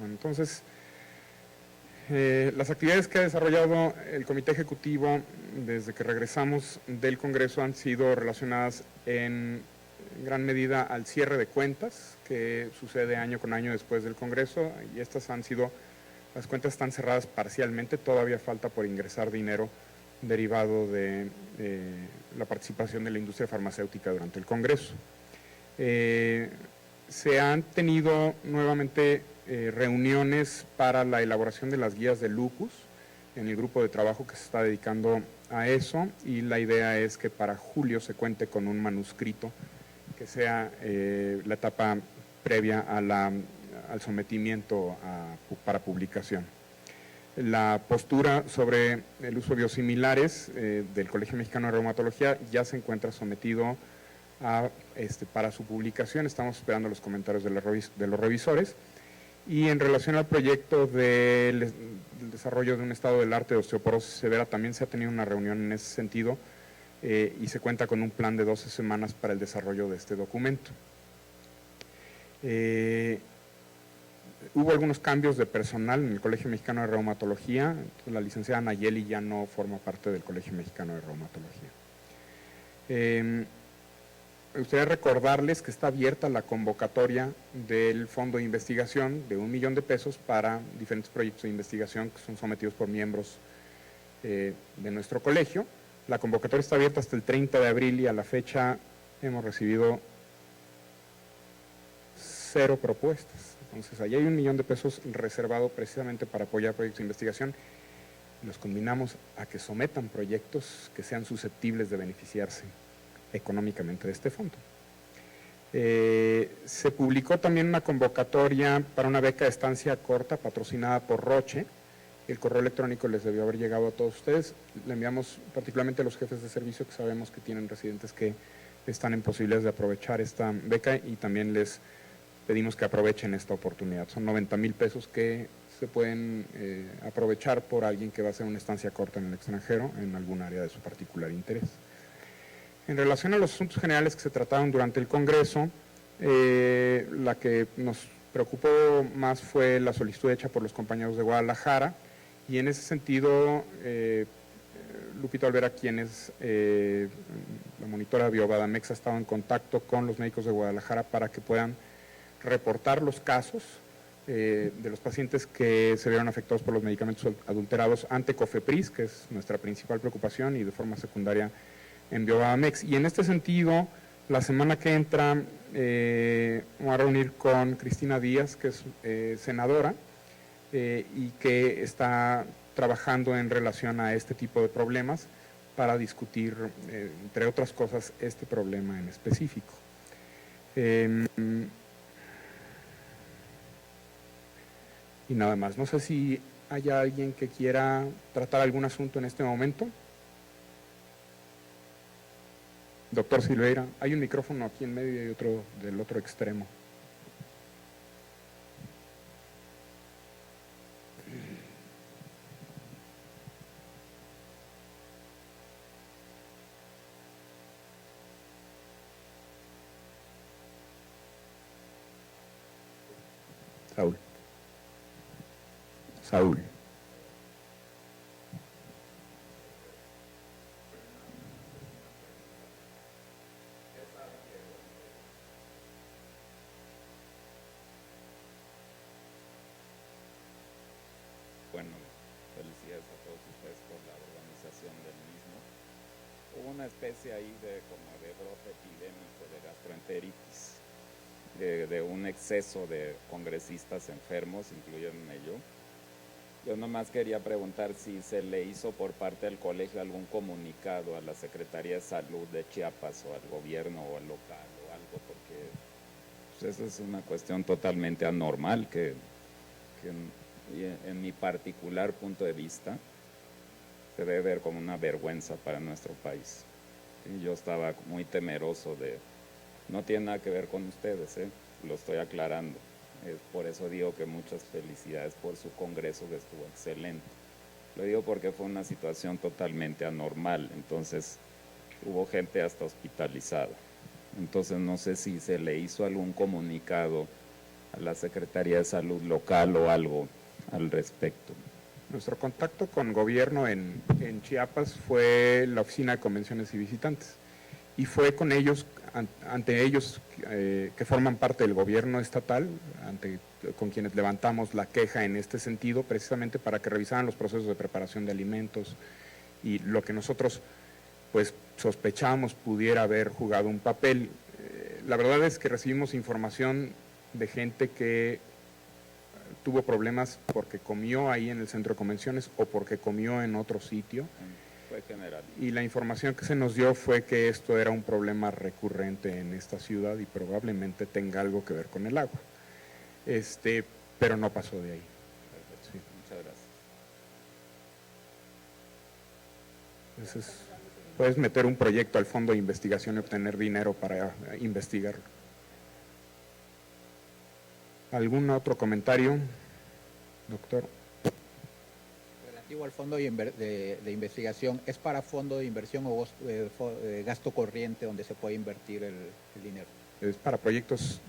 Bueno, entonces, las actividades que ha desarrollado el Comité Ejecutivo desde que regresamos del Congreso han sido relacionadas en gran medida al cierre de cuentas, que sucede año con año después del Congreso, y estas han sido, las cuentas están cerradas parcialmente, todavía falta por ingresar dinero derivado de la participación de la industria farmacéutica durante el Congreso. Se han tenido nuevamente reuniones para la elaboración de las guías de lupus en el grupo de trabajo que se está dedicando a eso, y la idea es que para julio se cuente con un manuscrito que sea la etapa previa a al sometimiento para publicación. La postura sobre el uso de biosimilares del Colegio Mexicano de Reumatología ya se encuentra sometido para su publicación. Estamos esperando los comentarios de los revisores. Y en relación al proyecto del desarrollo de un estado del arte de osteoporosis severa, también se ha tenido una reunión en ese sentido y se cuenta con un plan de 12 semanas para el desarrollo de este documento. Hubo algunos cambios de personal en el Colegio Mexicano de Reumatología. La licenciada Nayeli ya no forma parte del Colegio Mexicano de Reumatología. Me gustaría recordarles que está abierta la convocatoria del Fondo de Investigación de $1 millón para diferentes proyectos de investigación que son sometidos por miembros de nuestro colegio. La convocatoria está abierta hasta el 30 de abril y a la fecha hemos recibido 0 propuestas. Entonces, allí hay $1 millón reservado precisamente para apoyar proyectos de investigación. Los combinamos a que sometan proyectos que sean susceptibles de beneficiarse económicamente de este fondo. Se publicó también una convocatoria para una beca de estancia corta patrocinada por Roche. El correo electrónico les debió haber llegado a todos ustedes. Le enviamos particularmente a los jefes de servicio que sabemos que tienen residentes que están en posibilidades de aprovechar esta beca, y también les pedimos que aprovechen esta oportunidad. Son $90,000 que se pueden aprovechar por alguien que va a hacer una estancia corta en el extranjero en algún área de su particular interés. En relación a los asuntos generales que se trataron durante el Congreso, la que nos preocupó más fue la solicitud hecha por los compañeros de Guadalajara, y en ese sentido, Lupita Olvera, quien es la monitora de Biobadamex, ha estado en contacto con los médicos de Guadalajara para que puedan reportar los casos de los pacientes que se vieron afectados por los medicamentos adulterados ante COFEPRIS, que es nuestra principal preocupación, y de forma secundaria en Biobadamex. Y en este sentido, la semana que entra vamos a reunir con Cristina Díaz, que es senadora, y que está trabajando en relación a este tipo de problemas para discutir, entre otras cosas, este problema en específico. Y nada más. No sé si hay alguien que quiera tratar algún asunto en este momento. Doctor Silveira, hay un micrófono aquí en medio y otro del otro extremo. Saúl. Saúl. Bueno, felicidades a todos ustedes por la organización del mismo. Hubo una especie ahí como de brote epidémico de gastroenteritis, de un exceso de congresistas enfermos, incluyéndome yo. Yo nomás quería preguntar si se le hizo por parte del colegio algún comunicado a la Secretaría de Salud de Chiapas o al gobierno o al local o algo, porque pues, eso es una cuestión totalmente anormal que en mi particular punto de vista se debe ver como una vergüenza para nuestro país. Y yo estaba muy temeroso de... No tiene nada que ver con ustedes, lo estoy aclarando. Por eso digo que muchas felicidades por su congreso, que estuvo excelente. Lo digo porque fue una situación totalmente anormal, entonces hubo gente hasta hospitalizada. Entonces no sé si se le hizo algún comunicado a la Secretaría de Salud local o algo al respecto. Nuestro contacto con gobierno en Chiapas fue la Oficina de Convenciones y Visitantes, y fue con ellos, ante ellos que forman parte del gobierno estatal, con quienes levantamos la queja en este sentido, precisamente para que revisaran los procesos de preparación de alimentos y lo que nosotros pues sospechábamos pudiera haber jugado un papel. La verdad es que recibimos información de gente que tuvo problemas porque comió ahí en el centro de convenciones o porque comió en otro sitio. Fue general. Y la información que se nos dio fue que esto era un problema recurrente en esta ciudad y probablemente tenga algo que ver con el agua. Pero no pasó de ahí. Sí. Muchas gracias. Entonces, puedes meter un proyecto al fondo de investigación y obtener dinero para investigarlo. ¿Algún otro comentario, doctor? Relativo al fondo de investigación, ¿es para fondo de inversión o gasto corriente donde se puede invertir el dinero? Es para proyectos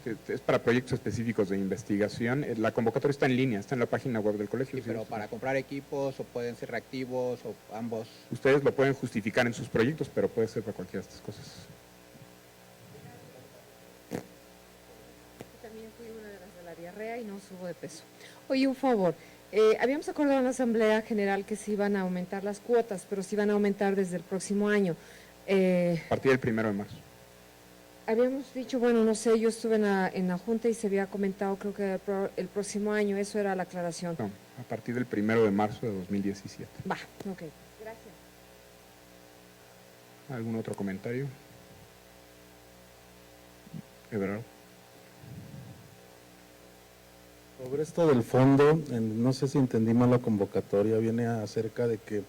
específicos de investigación. La convocatoria está en línea, está en la página web del colegio. Sí, pero para comprar equipos o pueden ser reactivos o ambos. Ustedes lo pueden justificar en sus proyectos, pero puede ser para cualquiera de estas cosas. También fui una de las de la diarrea y no subo de peso. Oye, un favor, habíamos acordado en la Asamblea General que se iban a aumentar las cuotas, pero se iban a aumentar desde el próximo año. A partir del 1 de marzo. Habíamos dicho, bueno, no sé, yo estuve en la Junta y se había comentado, creo que el próximo año, eso era la aclaración. No, a partir del 1 de marzo de 2017. Va, ok. Gracias. ¿Algún otro comentario? Everardo. Sobre esto del fondo, no sé si entendí mal la convocatoria, viene acerca de que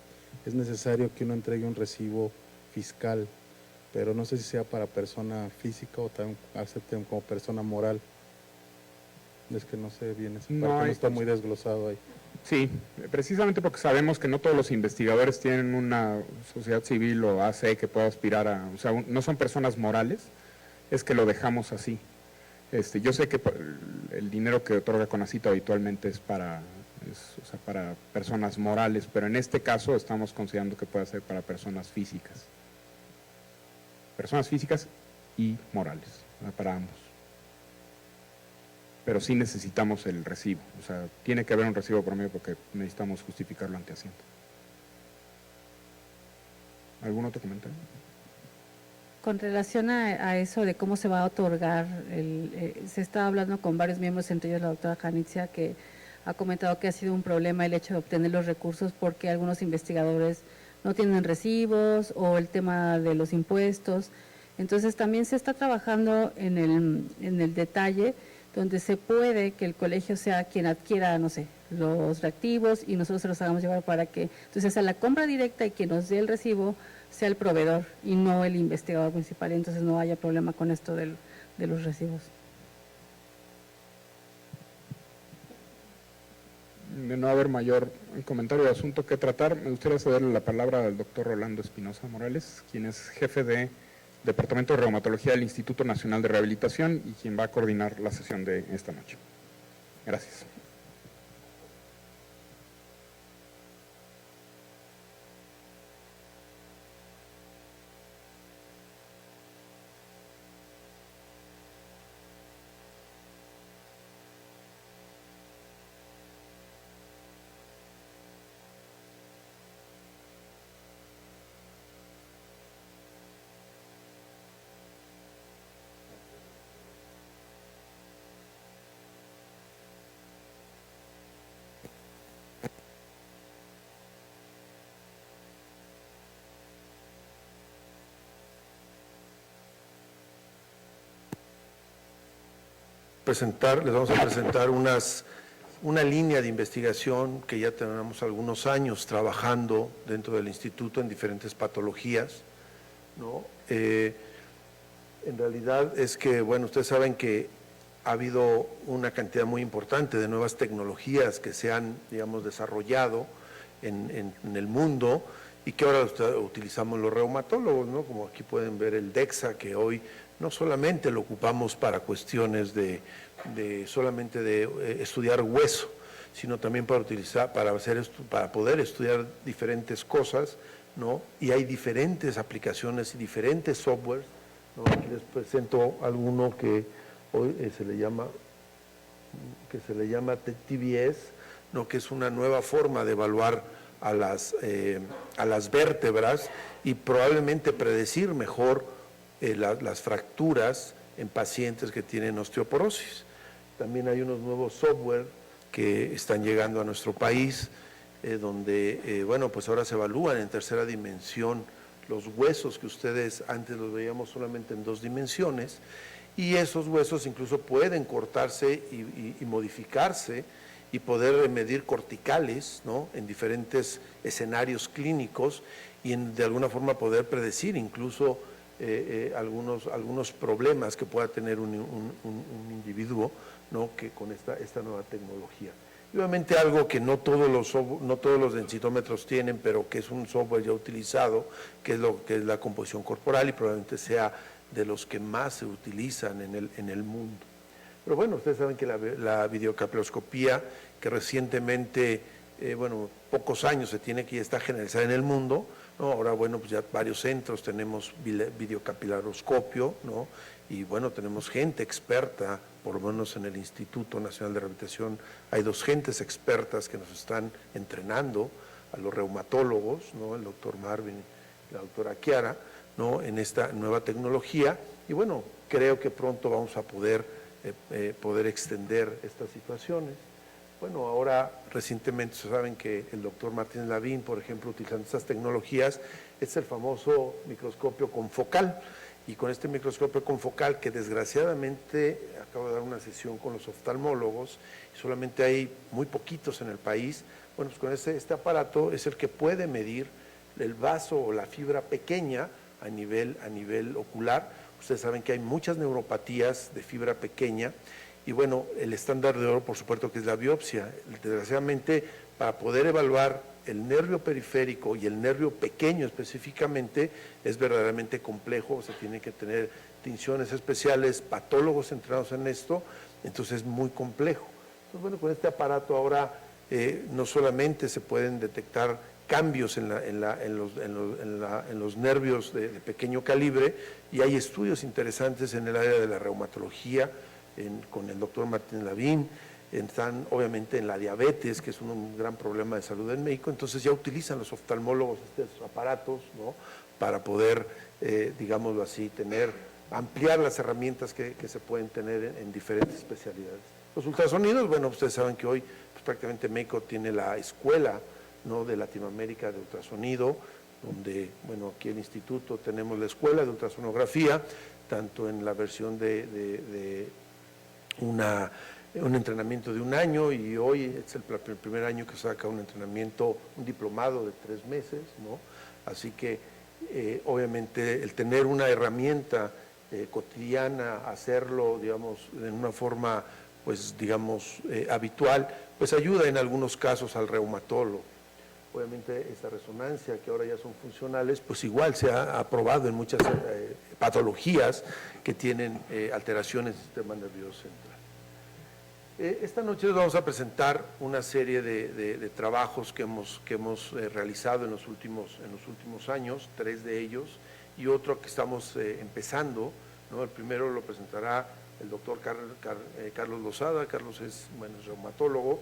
es necesario que uno entregue un recibo fiscal, pero no sé si sea para persona física o también acepten como persona moral. Es que no sé bien, no está muy desglosado ahí. Sí, precisamente porque sabemos que no todos los investigadores tienen una sociedad civil o AC que pueda aspirar a, o sea, no son personas morales, es que lo dejamos así. Yo sé que el dinero que otorga CONACYT habitualmente es para personas morales, pero en este caso estamos considerando que puede ser para personas físicas. Personas físicas y morales, para ambos. Pero sí necesitamos el recibo, o sea, tiene que haber un recibo por medio porque necesitamos justificarlo ante Hacienda. ¿Algún otro comentario? Con relación a eso de cómo se va a otorgar, se está hablando con varios miembros, entre ellos la doctora Janitzia, que ha comentado que ha sido un problema el hecho de obtener los recursos porque algunos investigadores no tienen recibos o el tema de los impuestos. Entonces también se está trabajando en el detalle donde se puede que el colegio sea quien adquiera, no sé, los reactivos y nosotros se los hagamos llevar para que, entonces a la compra directa y quien nos dé el recibo sea el proveedor y no el investigador principal, y entonces no haya problema con esto de los recibos. De no haber mayor comentario de asunto que tratar, me gustaría cederle la palabra al doctor Rolando Espinosa Morales, quien es jefe de Departamento de Reumatología del Instituto Nacional de Rehabilitación y quien va a coordinar la sesión de esta noche. Gracias. Les vamos a presentar una línea de investigación que ya tenemos algunos años trabajando dentro del instituto en diferentes patologías, ¿no? En realidad es que, bueno, ustedes saben que ha habido una cantidad muy importante de nuevas tecnologías que se han, digamos, desarrollado en el mundo y que ahora utilizamos los reumatólogos, ¿no? Como aquí pueden ver el DEXA, que hoy no solamente lo ocupamos para cuestiones solamente de estudiar hueso, sino también para poder estudiar diferentes cosas, ¿no? Y hay diferentes aplicaciones y diferentes softwares, ¿no? Aquí les presento alguno que hoy se le llama TBS, ¿no? Que es una nueva forma de evaluar a las vértebras y probablemente predecir mejor las fracturas en pacientes que tienen osteoporosis. También hay unos nuevos software que están llegando a nuestro país, donde, bueno, pues ahora se evalúan en tercera dimensión los huesos que ustedes antes los veíamos solamente en 2 dimensiones, y esos huesos incluso pueden cortarse y modificarse y poder medir corticales, ¿no? En diferentes escenarios clínicos y de alguna forma poder predecir incluso algunos problemas que pueda tener un individuo, ¿no? Que con esta nueva tecnología. Y obviamente algo que no todos los densitómetros tienen, pero que es un software ya utilizado, que es la composición corporal y probablemente sea de los que más se utilizan en el mundo. Pero bueno, ustedes saben que la videocapilaroscopía, que recientemente, bueno, pocos años se tiene que ya está generalizada en el mundo, ¿no? Ahora, bueno, pues ya varios centros tenemos videocapilaroscopio, ¿no? Y bueno, tenemos gente experta, por lo menos en el Instituto Nacional de Rehabilitación, hay 2 gentes expertas que nos están entrenando, a los reumatólogos, ¿no? El doctor Marvin y la doctora Chiara, ¿no? En esta nueva tecnología, y bueno, creo que pronto vamos a poder extender estas situaciones. Bueno, ahora recientemente saben que el doctor Martínez Lavín, por ejemplo, utilizando estas tecnologías, es el famoso microscopio confocal, y con este microscopio confocal, que desgraciadamente acabo de dar una sesión con los oftalmólogos, y solamente hay muy poquitos en el país, bueno, pues con este aparato es el que puede medir el vaso o la fibra pequeña a nivel ocular. Ustedes saben que hay muchas neuropatías de fibra pequeña, y bueno, el estándar de oro, por supuesto, que es la biopsia. Desgraciadamente, para poder evaluar el nervio periférico y el nervio pequeño específicamente, es verdaderamente complejo, se tienen que tener tinciones especiales, patólogos entrenados en esto, entonces es muy complejo. Entonces, bueno, con este aparato ahora no solamente se pueden detectar cambios en los nervios de pequeño calibre, y hay estudios interesantes en el área de la reumatología, con el doctor Martín Lavín, están obviamente en la diabetes, que es un gran problema de salud en México, entonces ya utilizan los oftalmólogos estos aparatos, ¿no? Para poder, digámoslo así, ampliar las herramientas que se pueden tener en diferentes especialidades. Los ultrasonidos, bueno, ustedes saben que hoy pues, prácticamente México tiene la escuela, ¿no? De Latinoamérica de ultrasonido, donde, bueno, aquí en el instituto tenemos la escuela de ultrasonografía, tanto en la versión de un entrenamiento de 1 año, y hoy es el primer año que saca un entrenamiento, un diplomado de 3 meses, ¿no? Así que obviamente el tener una herramienta cotidiana, hacerlo, digamos, en una forma, pues, digamos, habitual, pues ayuda en algunos casos al reumatólogo. Obviamente esta resonancia, que ahora ya son funcionales, pues igual se ha aprobado en muchas patologías que tienen alteraciones del sistema nervioso central. Esta noche les vamos a presentar una serie de trabajos que hemos realizado en los últimos años, 3 de ellos, y otro que estamos empezando, ¿no? El primero lo presentará el doctor Carlos Lozada. Carlos es reumatólogo,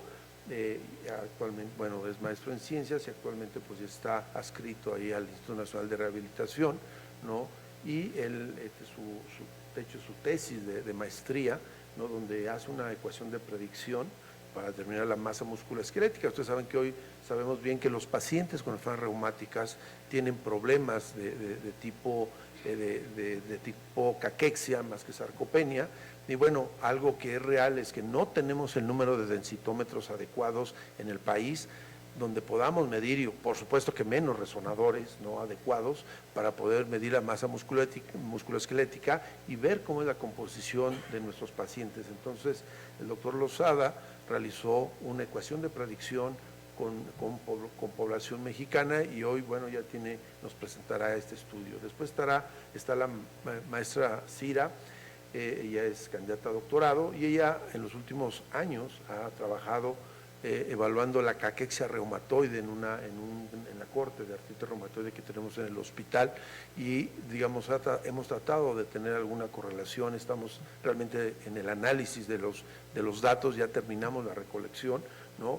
actualmente, bueno, es maestro en ciencias y actualmente pues está adscrito ahí al Instituto Nacional de Rehabilitación, ¿no? Y él, de hecho, su tesis de maestría, ¿no? Donde hace una ecuación de predicción para determinar la masa musculoesquelética. Ustedes saben que hoy sabemos bien que los pacientes con enfermedades reumáticas tienen problemas de tipo caquexia más que sarcopenia, y bueno, algo que es real es que no tenemos el número de densitómetros adecuados en el país donde podamos medir, y por supuesto que menos resonadores, ¿no? Adecuados para poder medir la masa musculoesquelética y ver cómo es la composición de nuestros pacientes. Entonces, el doctor Lozada realizó una ecuación de predicción con población mexicana, y hoy, bueno, ya nos presentará este estudio. Después está la maestra Cira. Ella es candidata a doctorado y ella en los últimos años ha trabajado evaluando la caquexia reumatoide en la corte de artritis reumatoide que tenemos en el hospital, y digamos hemos tratado de tener alguna correlación. Estamos realmente en el análisis de los datos, ya terminamos la recolección, ¿no?,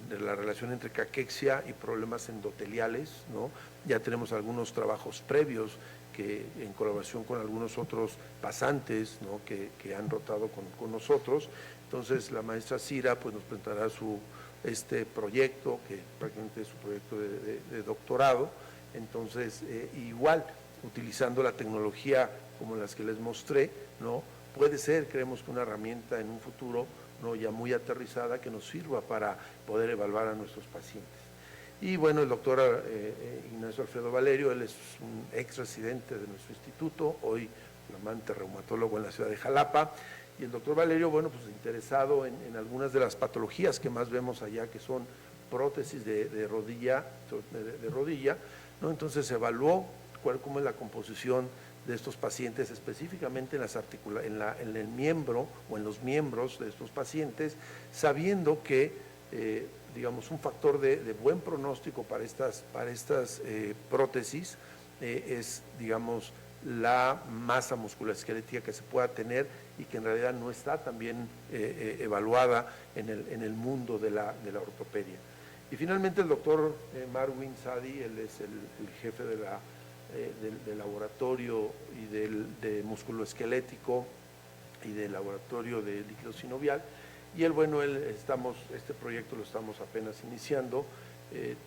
de la relación entre caquexia y problemas endoteliales, ¿no? Ya tenemos algunos trabajos previos que en colaboración con algunos otros pasantes, ¿no?, que han rotado con nosotros. Entonces la maestra Cira pues nos presentará este proyecto, que prácticamente es su proyecto de doctorado. Entonces igual, utilizando la tecnología como las que les mostré, ¿no?, puede ser, creemos que una herramienta en un futuro, ¿no?, ya muy aterrizada, que nos sirva para poder evaluar a nuestros pacientes. Y bueno, el doctor Ignacio Alfredo Valerio, él es un ex residente de nuestro instituto, hoy flamante reumatólogo en la ciudad de Jalapa. Y el doctor Valerio, bueno, pues interesado en algunas de las patologías que más vemos allá, que son prótesis de rodilla, ¿no? Entonces se evaluó cómo es la composición de estos pacientes, específicamente en el miembro o en los miembros de estos pacientes, sabiendo que digamos, un factor de buen pronóstico para estas prótesis es, digamos, la masa musculoesquelética que se pueda tener y que en realidad no está tan bien evaluada en el mundo de la ortopedia. Y finalmente el doctor Marwin Sadi, él es el jefe del laboratorio y de músculo esquelético y del laboratorio de líquido sinovial. Y este proyecto lo estamos apenas iniciando,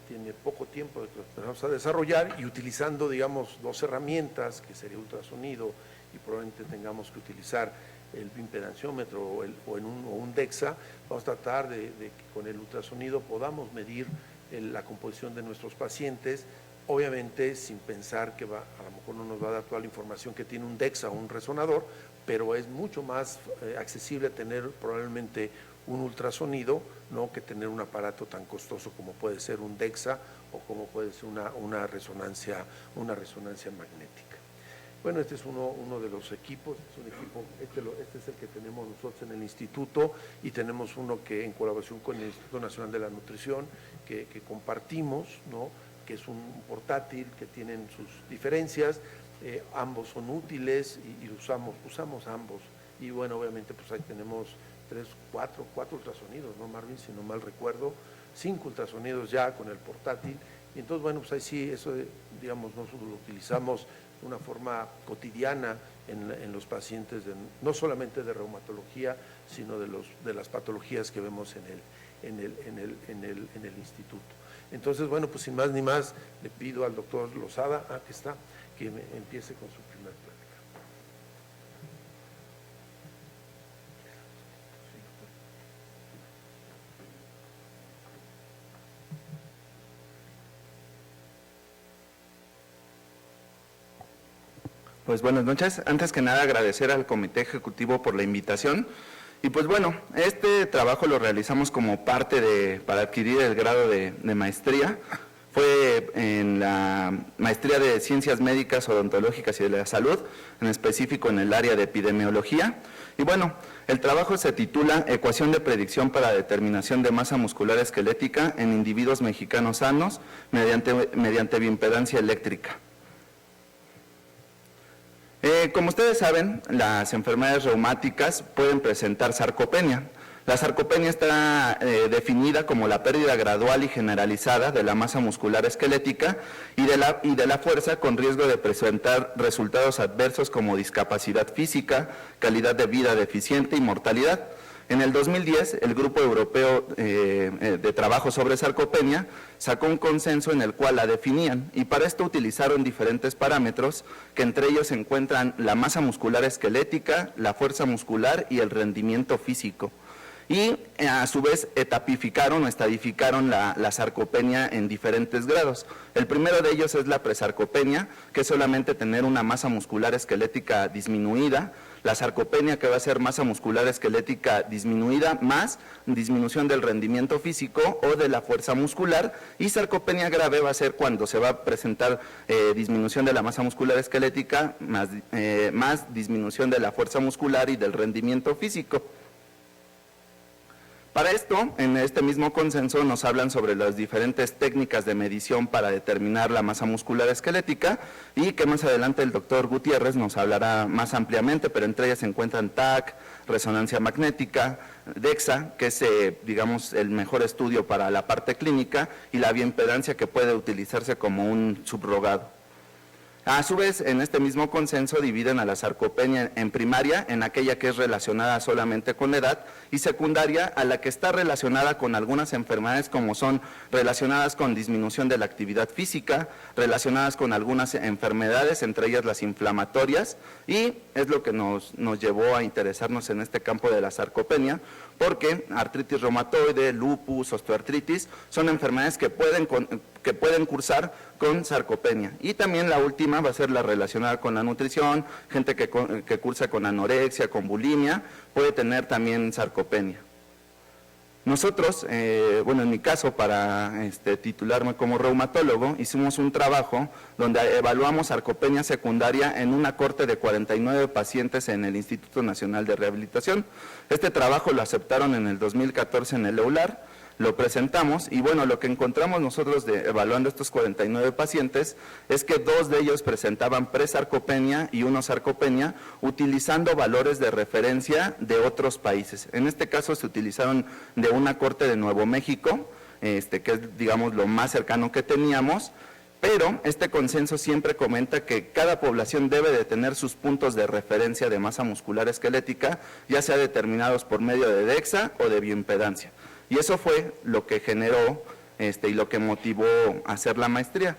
tiene poco tiempo de que lo empezamos a desarrollar, y utilizando, digamos, dos herramientas, que sería ultrasonido, y probablemente tengamos que utilizar el bioimpedanciómetro o un DEXA. Vamos a tratar de que con el ultrasonido podamos medir la composición de nuestros pacientes, obviamente sin pensar que a lo mejor no nos va a dar toda la información que tiene un DEXA o un resonador, pero es mucho más accesible tener probablemente un ultrasonido, ¿no?, que tener un aparato tan costoso como puede ser un DEXA o como puede ser una resonancia magnética. Bueno, este es uno de los equipos, es un equipo, este es el que tenemos nosotros en el instituto, y tenemos uno que en colaboración con el Instituto Nacional de la Nutrición que compartimos, ¿no?, que es un portátil que tienen sus diferencias. Ambos son útiles y usamos ambos. Y bueno, obviamente pues ahí tenemos cuatro ultrasonidos, ¿no, Marvin? Si no mal recuerdo, 5 ultrasonidos ya con el portátil. Y entonces, bueno, pues ahí sí, eso, digamos, nosotros lo utilizamos de una forma cotidiana en los pacientes, no solamente de reumatología, sino de las patologías que vemos en el instituto. Entonces, bueno, pues sin más ni más, le pido al doctor Lozada, aquí está, que empiece con su primer plática. Pues buenas noches. Antes que nada, agradecer al Comité Ejecutivo por la invitación. Y pues bueno, este trabajo lo realizamos como parte para adquirir el grado de maestría. Fue en la maestría de Ciencias Médicas, Odontológicas y de la Salud, en específico en el área de epidemiología. Y bueno, el trabajo se titula Ecuación de predicción para determinación de masa muscular esquelética en individuos mexicanos sanos mediante bioimpedancia eléctrica. Como ustedes saben, las enfermedades reumáticas pueden presentar sarcopenia. La sarcopenia está definida como la pérdida gradual y generalizada de la masa muscular esquelética y de la fuerza, con riesgo de presentar resultados adversos como discapacidad física, calidad de vida deficiente y mortalidad. En el 2010, el Grupo Europeo de Trabajo sobre Sarcopenia sacó un consenso en el cual la definían, y para esto utilizaron diferentes parámetros, que entre ellos se encuentran la masa muscular esquelética, la fuerza muscular y el rendimiento físico. Y a su vez etapificaron o estadificaron la sarcopenia en diferentes grados. El primero de ellos es la presarcopenia, que es solamente tener una masa muscular esquelética disminuida. la sarcopenia, que va a ser masa muscular esquelética disminuida más disminución del rendimiento físico o de la fuerza muscular, y sarcopenia grave va a ser cuando se va a presentar disminución de la masa muscular esquelética más disminución de la fuerza muscular y del rendimiento físico. Para esto, en este mismo consenso nos hablan sobre las diferentes técnicas de medición para determinar la masa muscular esquelética, y que más adelante el doctor Gutiérrez nos hablará más ampliamente, pero entre ellas se encuentran TAC, resonancia magnética, DEXA, que es, digamos, el mejor estudio para la parte clínica, y la bioimpedancia, que puede utilizarse como un subrogado. A su vez, en este mismo consenso dividen a la sarcopenia en primaria, en aquella que es relacionada solamente con la edad, y secundaria, a la que está relacionada con algunas enfermedades como son relacionadas con disminución de la actividad física, relacionadas con algunas enfermedades, entre ellas las inflamatorias, y es lo que nos llevó a interesarnos en este campo de la sarcopenia, porque artritis reumatoide, lupus, osteoartritis, son enfermedades que pueden cursar con sarcopenia. Y también la última va a ser la relacionada con la nutrición, gente que cursa con anorexia, con bulimia, puede tener también sarcopenia. Nosotros, bueno, en mi caso, para titularme como reumatólogo, hicimos un trabajo donde evaluamos sarcopenia secundaria en una corte de 49 pacientes en el Instituto Nacional de Rehabilitación. Este trabajo lo aceptaron en el 2014 en el EULAR, lo presentamos, y bueno, lo que encontramos nosotros evaluando estos 49 pacientes es que 2 de ellos presentaban presarcopenia y 1 sarcopenia, utilizando valores de referencia de otros países. En este caso se utilizaron de una corte de Nuevo México, que es, digamos, lo más cercano que teníamos, pero este consenso siempre comenta que cada población debe de tener sus puntos de referencia de masa muscular esquelética, ya sea determinados por medio de DEXA o de bioimpedancia. Y eso fue lo que generó y lo que motivó a hacer la maestría.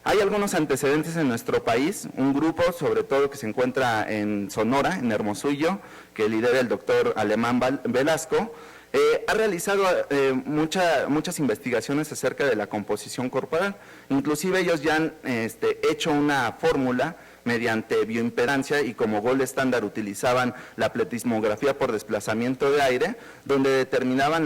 Hay algunos antecedentes en nuestro país, un grupo sobre todo que se encuentra en Sonora, en Hermosillo, que lidera el doctor Alemán Velasco, ha realizado muchas investigaciones acerca de la composición corporal. Inclusive ellos ya han hecho una fórmula mediante bioimpedancia, y como gold estándar utilizaban la pletismografía por desplazamiento de aire, donde determinaban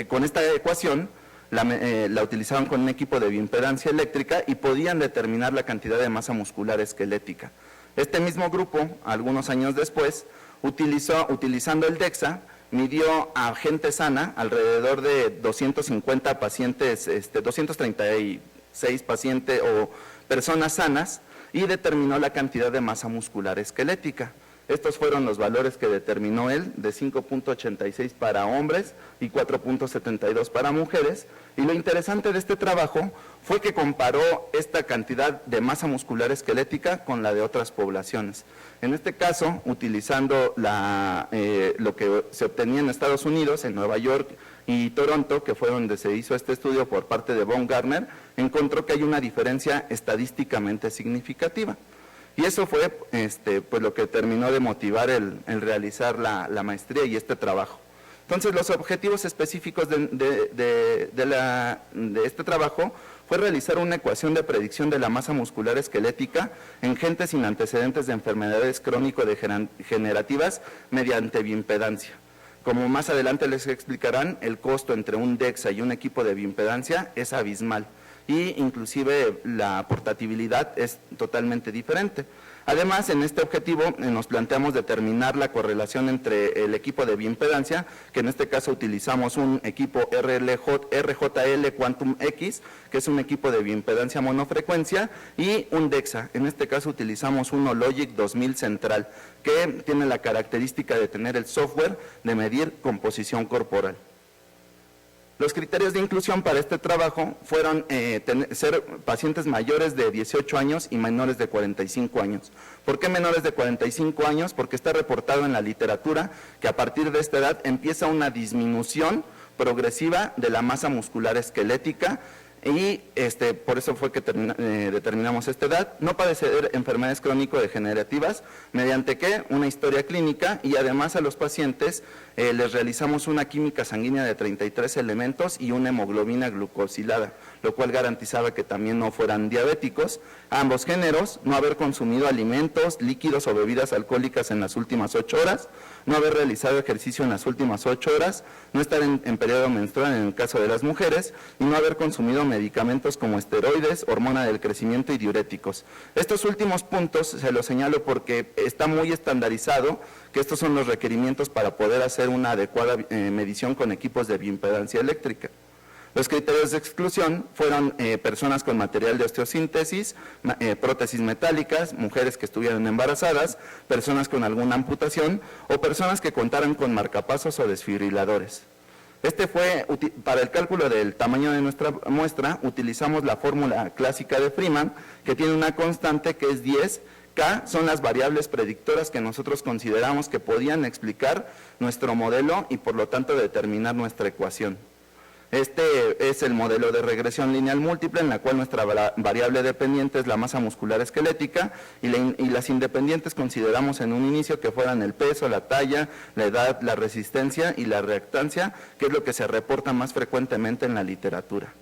con esta ecuación, la utilizaban con un equipo de bioimpedancia eléctrica y podían determinar la cantidad de masa muscular esquelética. Este mismo grupo, algunos años después, utilizando el DEXA, midió a gente sana, alrededor de 250 pacientes, 236 pacientes o personas sanas, y determinó la cantidad de masa muscular esquelética. Estos fueron los valores que determinó él, de 5.86 para hombres y 4.72 para mujeres, y lo interesante de este trabajo fue que comparó esta cantidad de masa muscular esquelética con la de otras poblaciones. En este caso, utilizando lo que se obtenía en Estados Unidos, en Nueva York y Toronto, que fue donde se hizo este estudio por parte de Baumgartner, encontró que hay una diferencia estadísticamente significativa. Y eso fue pues lo que terminó de motivar el realizar la maestría y este trabajo. Entonces, los objetivos específicos de este trabajo fue realizar una ecuación de predicción de la masa muscular esquelética en gente sin antecedentes de enfermedades crónico-degenerativas mediante bioimpedancia. Como más adelante les explicarán, el costo entre un DEXA y un equipo de bioimpedancia es abismal, y inclusive la portabilidad es totalmente diferente. Además, en este objetivo nos planteamos determinar la correlación entre el equipo de bioimpedancia, que en este caso utilizamos un equipo RJL Quantum X, que es un equipo de bioimpedancia monofrecuencia, y un DEXA. En este caso utilizamos un Logic 2000 central, que tiene la característica de tener el software de medir composición corporal. Los criterios de inclusión para este trabajo fueron ser pacientes mayores de 18 años y menores de 45 años. ¿Por qué menores de 45 años? Porque está reportado en la literatura que a partir de esta edad empieza una disminución progresiva de la masa muscular esquelética y por eso fue que determinamos esta edad. No padecer enfermedades crónico-degenerativas, mediante que una historia clínica, y además a los pacientes les realizamos una química sanguínea de 33 elementos y una hemoglobina glucosilada, lo cual garantizaba que también no fueran diabéticos. A ambos géneros, no haber consumido alimentos, líquidos o bebidas alcohólicas en las últimas 8 horas, no haber realizado ejercicio en las últimas 8 horas, no estar en periodo menstrual en el caso de las mujeres, y no haber consumido medicamentos como esteroides, hormona del crecimiento y diuréticos. Estos últimos puntos se los señalo porque está muy estandarizado que estos son los requerimientos para poder hacer una adecuada medición con equipos de bioimpedancia eléctrica. Los criterios de exclusión fueron personas con material de osteosíntesis, prótesis metálicas, mujeres que estuvieran embarazadas, personas con alguna amputación o personas que contaran con marcapasos o desfibriladores. Para el cálculo del tamaño de nuestra muestra, utilizamos la fórmula clásica de Freeman, que tiene una constante que es 10. K son las variables predictoras que nosotros consideramos que podían explicar nuestro modelo y por lo tanto determinar nuestra ecuación. Este es el modelo de regresión lineal múltiple, en la cual nuestra variable dependiente es la masa muscular esquelética y las independientes consideramos en un inicio que fueran el peso, la talla, la edad, la resistencia y la reactancia, que es lo que se reporta más frecuentemente en la literatura.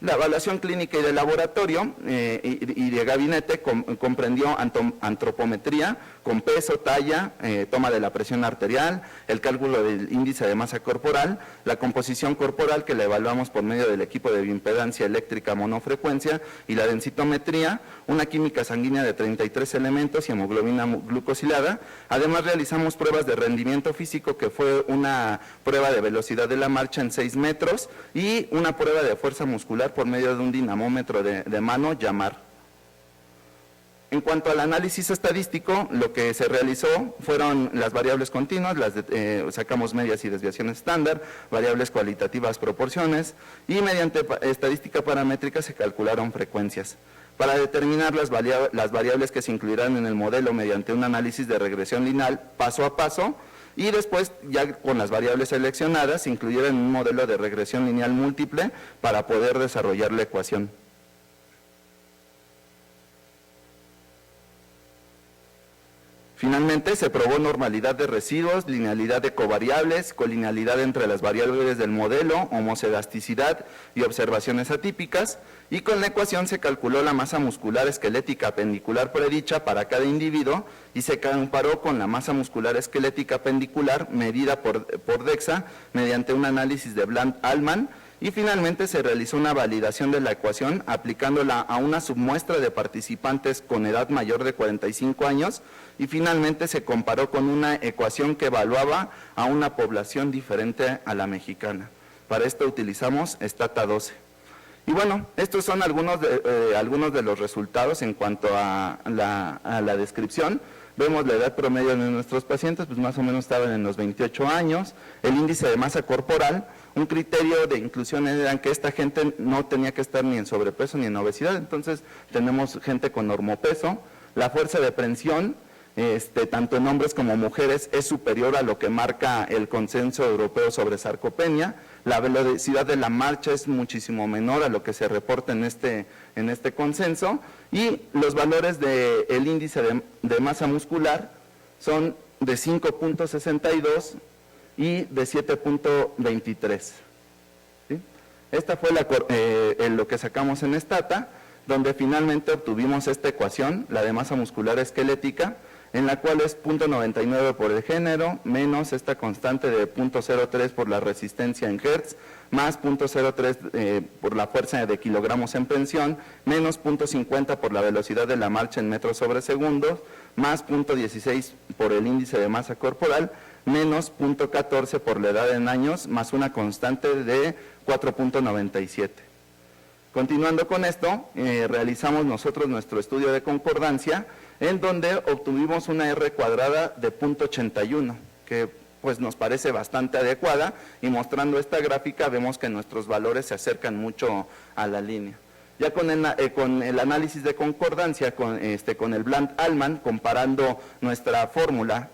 La evaluación clínica y de laboratorio y de gabinete comprendió antropometría con peso, talla, toma de la presión arterial, el cálculo del índice de masa corporal, la composición corporal que la evaluamos por medio del equipo de bioimpedancia eléctrica monofrecuencia y la densitometría, una química sanguínea de 33 elementos y hemoglobina glucosilada. Además realizamos pruebas de rendimiento físico, que fue una prueba de velocidad de la marcha en 6 metros y una prueba de fuerza muscular por medio de un dinamómetro de mano, llamar. En cuanto al análisis estadístico, lo que se realizó fueron las variables continuas, sacamos medias y desviaciones estándar, variables cualitativas, proporciones, y mediante estadística paramétrica se calcularon frecuencias. Para determinar las variables que se incluirán en el modelo mediante un análisis de regresión lineal paso a paso, y después, ya con las variables seleccionadas, se incluyeron en un modelo de regresión lineal múltiple para poder desarrollar la ecuación. Finalmente, se probó normalidad de residuos, linealidad de covariables, colinealidad entre las variables del modelo, homocedasticidad y observaciones atípicas, y con la ecuación se calculó la masa muscular esquelética pendicular predicha para cada individuo y se comparó con la masa muscular esquelética pendicular medida por DEXA mediante un análisis de Bland-Allman. Y finalmente se realizó una validación de la ecuación aplicándola a una submuestra de participantes con edad mayor de 45 años y finalmente se comparó con una ecuación que evaluaba a una población diferente a la mexicana. Para esto utilizamos Stata 12. Y bueno, estos son algunos de los resultados en cuanto a la descripción. Vemos la edad promedio de nuestros pacientes, pues más o menos estaban en los 28 años, el índice de masa corporal. Un criterio de inclusión era que esta gente no tenía que estar ni en sobrepeso ni en obesidad, entonces tenemos gente con normopeso. La fuerza de prensión, tanto en hombres como mujeres, es superior a lo que marca el consenso europeo sobre sarcopenia. La velocidad de la marcha es muchísimo menor a lo que se reporta en este consenso, y los valores del índice de masa muscular son de 5.62 y de 7.23. ¿Sí? Esta fue lo que sacamos en Stata, donde finalmente obtuvimos esta ecuación, la de masa muscular esquelética, en la cual es 0.99 por el género, menos esta constante de 0.03 por la resistencia en Hertz, más 0.03 por la fuerza de kilogramos en prensión, menos 0.50 por la velocidad de la marcha en metros sobre segundo, más 0.16 por el índice de masa corporal, menos 0.14 por la edad en años, más una constante de 4.97. Continuando con esto, realizamos nosotros nuestro estudio de concordancia, en donde obtuvimos una R cuadrada de 0.81, que pues nos parece bastante adecuada, y mostrando esta gráfica vemos que nuestros valores se acercan mucho a la línea. Ya con el análisis de concordancia, con el Bland-Allman, comparando nuestra fórmula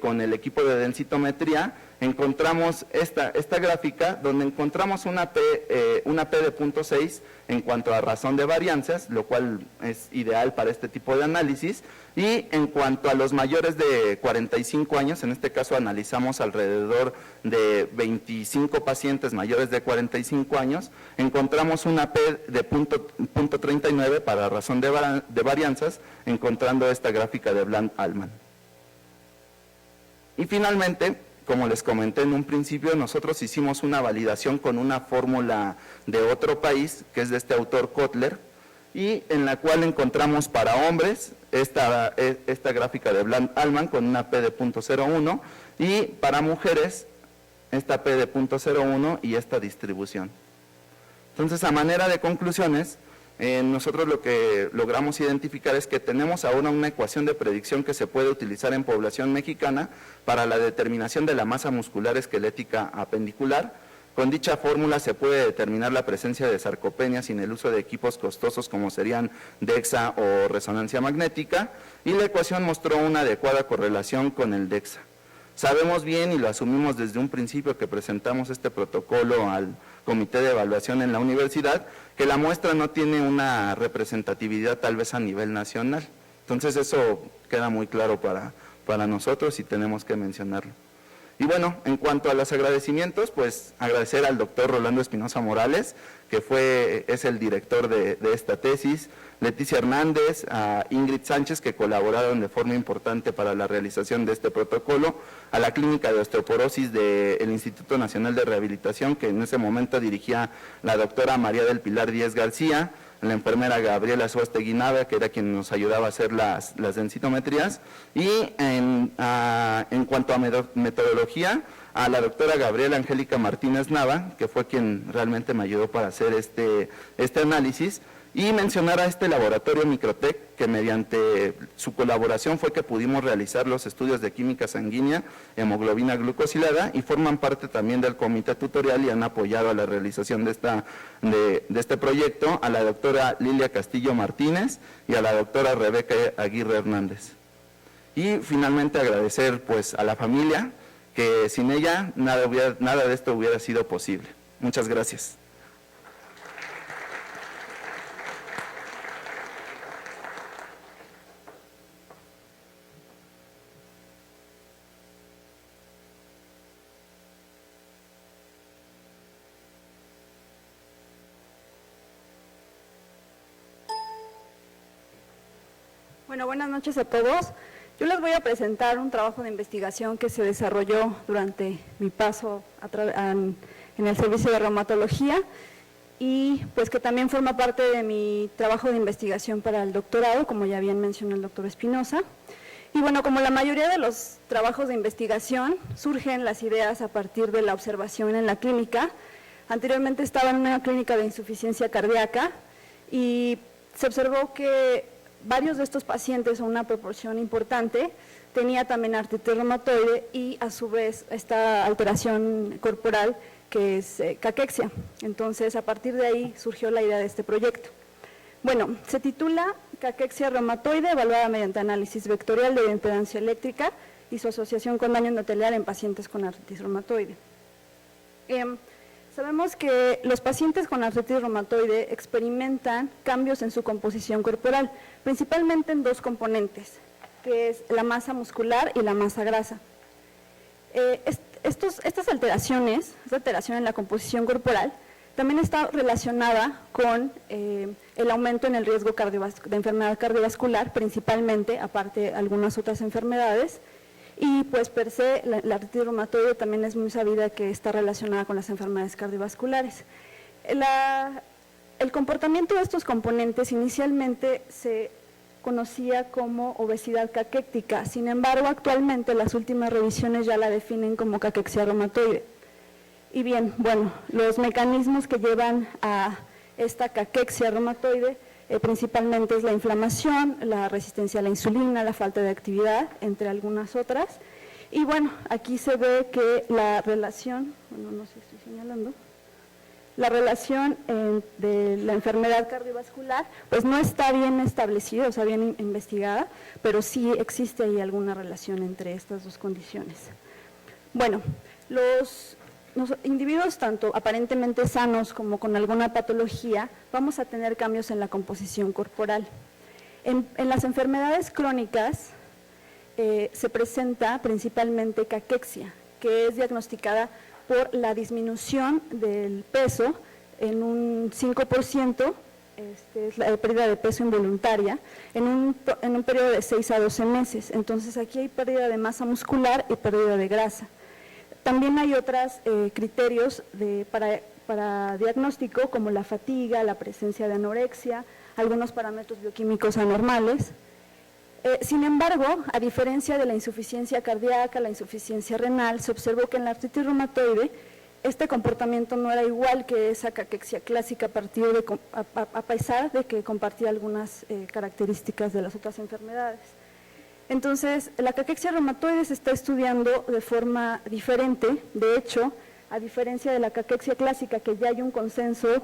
con el equipo de densitometría, encontramos esta gráfica donde encontramos una P de 0.6 en cuanto a razón de varianzas, lo cual es ideal para este tipo de análisis, y en cuanto a los mayores de 45 años, en este caso analizamos alrededor de 25 pacientes mayores de 45 años, encontramos una P de 0.39 para razón de varianzas, encontrando esta gráfica de Bland-Allman. Y finalmente, como les comenté en un principio, nosotros hicimos una validación con una fórmula de otro país, que es de este autor Kotler, y en la cual encontramos para hombres esta gráfica de Bland-Allman con una P de 0.01 y para mujeres esta P de 0.01 y esta distribución. Entonces, a manera de conclusiones, nosotros lo que logramos identificar es que tenemos ahora una ecuación de predicción que se puede utilizar en población mexicana para la determinación de la masa muscular esquelética apendicular. Con dicha fórmula se puede determinar la presencia de sarcopenia sin el uso de equipos costosos como serían DEXA o resonancia magnética, y la ecuación mostró una adecuada correlación con el DEXA. Sabemos bien, y lo asumimos desde un principio que presentamos este protocolo al comité de evaluación en la universidad, que la muestra no tiene una representatividad tal vez a nivel nacional. Entonces eso queda muy claro para nosotros y tenemos que mencionarlo. Y bueno, en cuanto a los agradecimientos, pues agradecer al doctor Rolando Espinosa Morales, que es el director de esta tesis, Leticia Hernández, a Ingrid Sánchez, que colaboraron de forma importante para la realización de este protocolo, a la Clínica de Osteoporosis del Instituto Nacional de Rehabilitación, que en ese momento dirigía la doctora María del Pilar Díez García, la enfermera Gabriela Suástegui Nava, que era quien nos ayudaba a hacer las densitometrías, y en cuanto a metodología, a la doctora Gabriela Angélica Martínez Nava, que fue quien realmente me ayudó para hacer este análisis, y mencionar a este laboratorio Microtec, que mediante su colaboración fue que pudimos realizar los estudios de química sanguínea, hemoglobina glucosilada, y forman parte también del comité tutorial y han apoyado a la realización de este proyecto, a la doctora Lilia Castillo Martínez y a la doctora Rebeca Aguirre Hernández. Y finalmente agradecer pues a la familia, que sin ella nada de esto hubiera sido posible. Muchas gracias. Bueno, buenas noches a todos. Yo les voy a presentar un trabajo de investigación que se desarrolló durante mi paso en el servicio de reumatología y pues que también forma parte de mi trabajo de investigación para el doctorado, como ya bien mencionó el doctor Espinosa. Y bueno, como la mayoría de los trabajos de investigación, surgen las ideas a partir de la observación en la clínica. Anteriormente estaba en una clínica de insuficiencia cardíaca y se observó que varios de estos pacientes, o una proporción importante, tenía también artritis reumatoide y a su vez esta alteración corporal que es caquexia. Entonces, a partir de ahí surgió la idea de este proyecto. Bueno, se titula Caquexia reumatoide evaluada mediante análisis vectorial de impedancia eléctrica y su asociación con daño endotelial en pacientes con artritis reumatoide. Sabemos que los pacientes con artritis reumatoide experimentan cambios en su composición corporal, principalmente en dos componentes, que es la masa muscular y la masa grasa. Esta alteración en la composición corporal, también está relacionada con el aumento en el riesgo de enfermedad cardiovascular, principalmente, aparte de algunas otras enfermedades. Y pues per se, la artritis reumatoide también es muy sabida que está relacionada con las enfermedades cardiovasculares. El comportamiento de estos componentes inicialmente se conocía como obesidad caquéctica, sin embargo actualmente las últimas revisiones ya la definen como caquexia reumatoide. Y bien, bueno, los mecanismos que llevan a esta caquexia reumatoide principalmente es la inflamación, la resistencia a la insulina, la falta de actividad, entre algunas otras. Y bueno, aquí se ve que la relación, bueno, no sé si estoy señalando, la relación de la enfermedad cardiovascular, pues no está bien establecida, o sea, bien investigada, pero sí existe ahí alguna relación entre estas dos condiciones. Bueno, Los individuos tanto aparentemente sanos como con alguna patología, vamos a tener cambios en la composición corporal. En las enfermedades crónicas se presenta principalmente caquexia, que es diagnosticada por la disminución del peso en un 5%, es la pérdida de peso involuntaria, en un periodo de 6 a 12 meses. Entonces aquí hay pérdida de masa muscular y pérdida de grasa. También hay otros criterios para diagnóstico, como la fatiga, la presencia de anorexia, algunos parámetros bioquímicos anormales. Sin embargo, a diferencia de la insuficiencia cardíaca, la insuficiencia renal, se observó que en la artritis reumatoide este comportamiento no era igual que esa caquexia clásica a pesar de que compartía algunas características de las otras enfermedades. Entonces, la caquexia reumatoide se está estudiando de forma diferente. De hecho, a diferencia de la caquexia clásica, que ya hay un consenso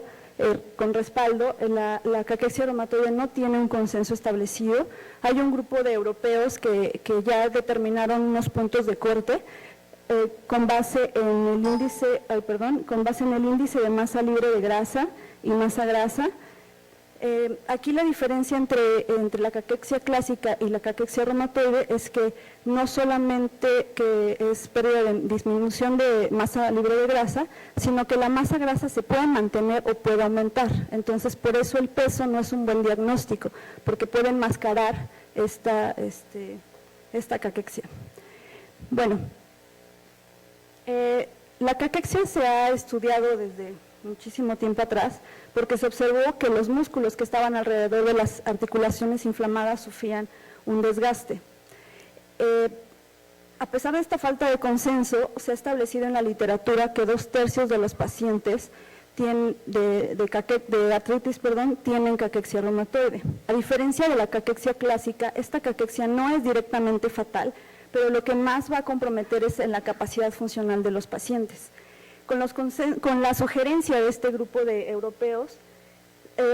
con respaldo, la caquexia reumatoide no tiene un consenso establecido. Hay un grupo de europeos que ya determinaron unos puntos de corte con base en el índice de masa libre de grasa y masa grasa. Aquí la diferencia entre la caquexia clásica y la caquexia reumatoide es que no solamente que es disminución de masa libre de grasa, sino que la masa grasa se puede mantener o puede aumentar. Entonces, por eso el peso no es un buen diagnóstico, porque puede enmascarar esta caquexia. Bueno, la caquexia se ha estudiado desde muchísimo tiempo atrás, porque se observó que los músculos que estaban alrededor de las articulaciones inflamadas sufrían un desgaste. A pesar de esta falta de consenso, se ha establecido en la literatura que 2/3 de los pacientes de artritis tienen caquexia reumatoide. A diferencia de la caquexia clásica, esta caquexia no es directamente fatal, pero lo que más va a comprometer es en la capacidad funcional de los pacientes. Con la sugerencia de este grupo de europeos,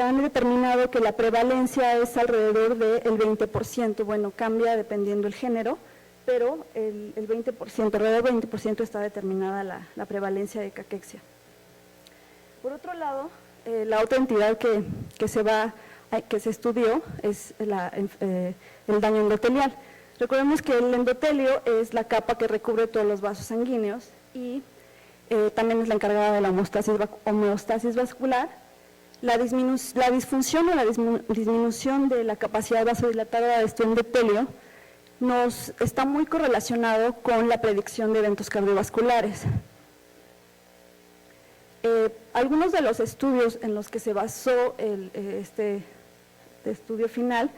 han determinado que la prevalencia es alrededor del 20%, bueno, cambia dependiendo del género, pero el 20%, alrededor del 20% está determinada la prevalencia de caquexia. Por otro lado, la otra entidad que se estudió es el daño endotelial. Recordemos que el endotelio es la capa que recubre todos los vasos sanguíneos y también es la encargada de la homeostasis vascular. La disfunción o la disminución de la capacidad vasodilatada de este endotelio está muy correlacionado con la predicción de eventos cardiovasculares. Algunos de los estudios en los que se basó este estudio final,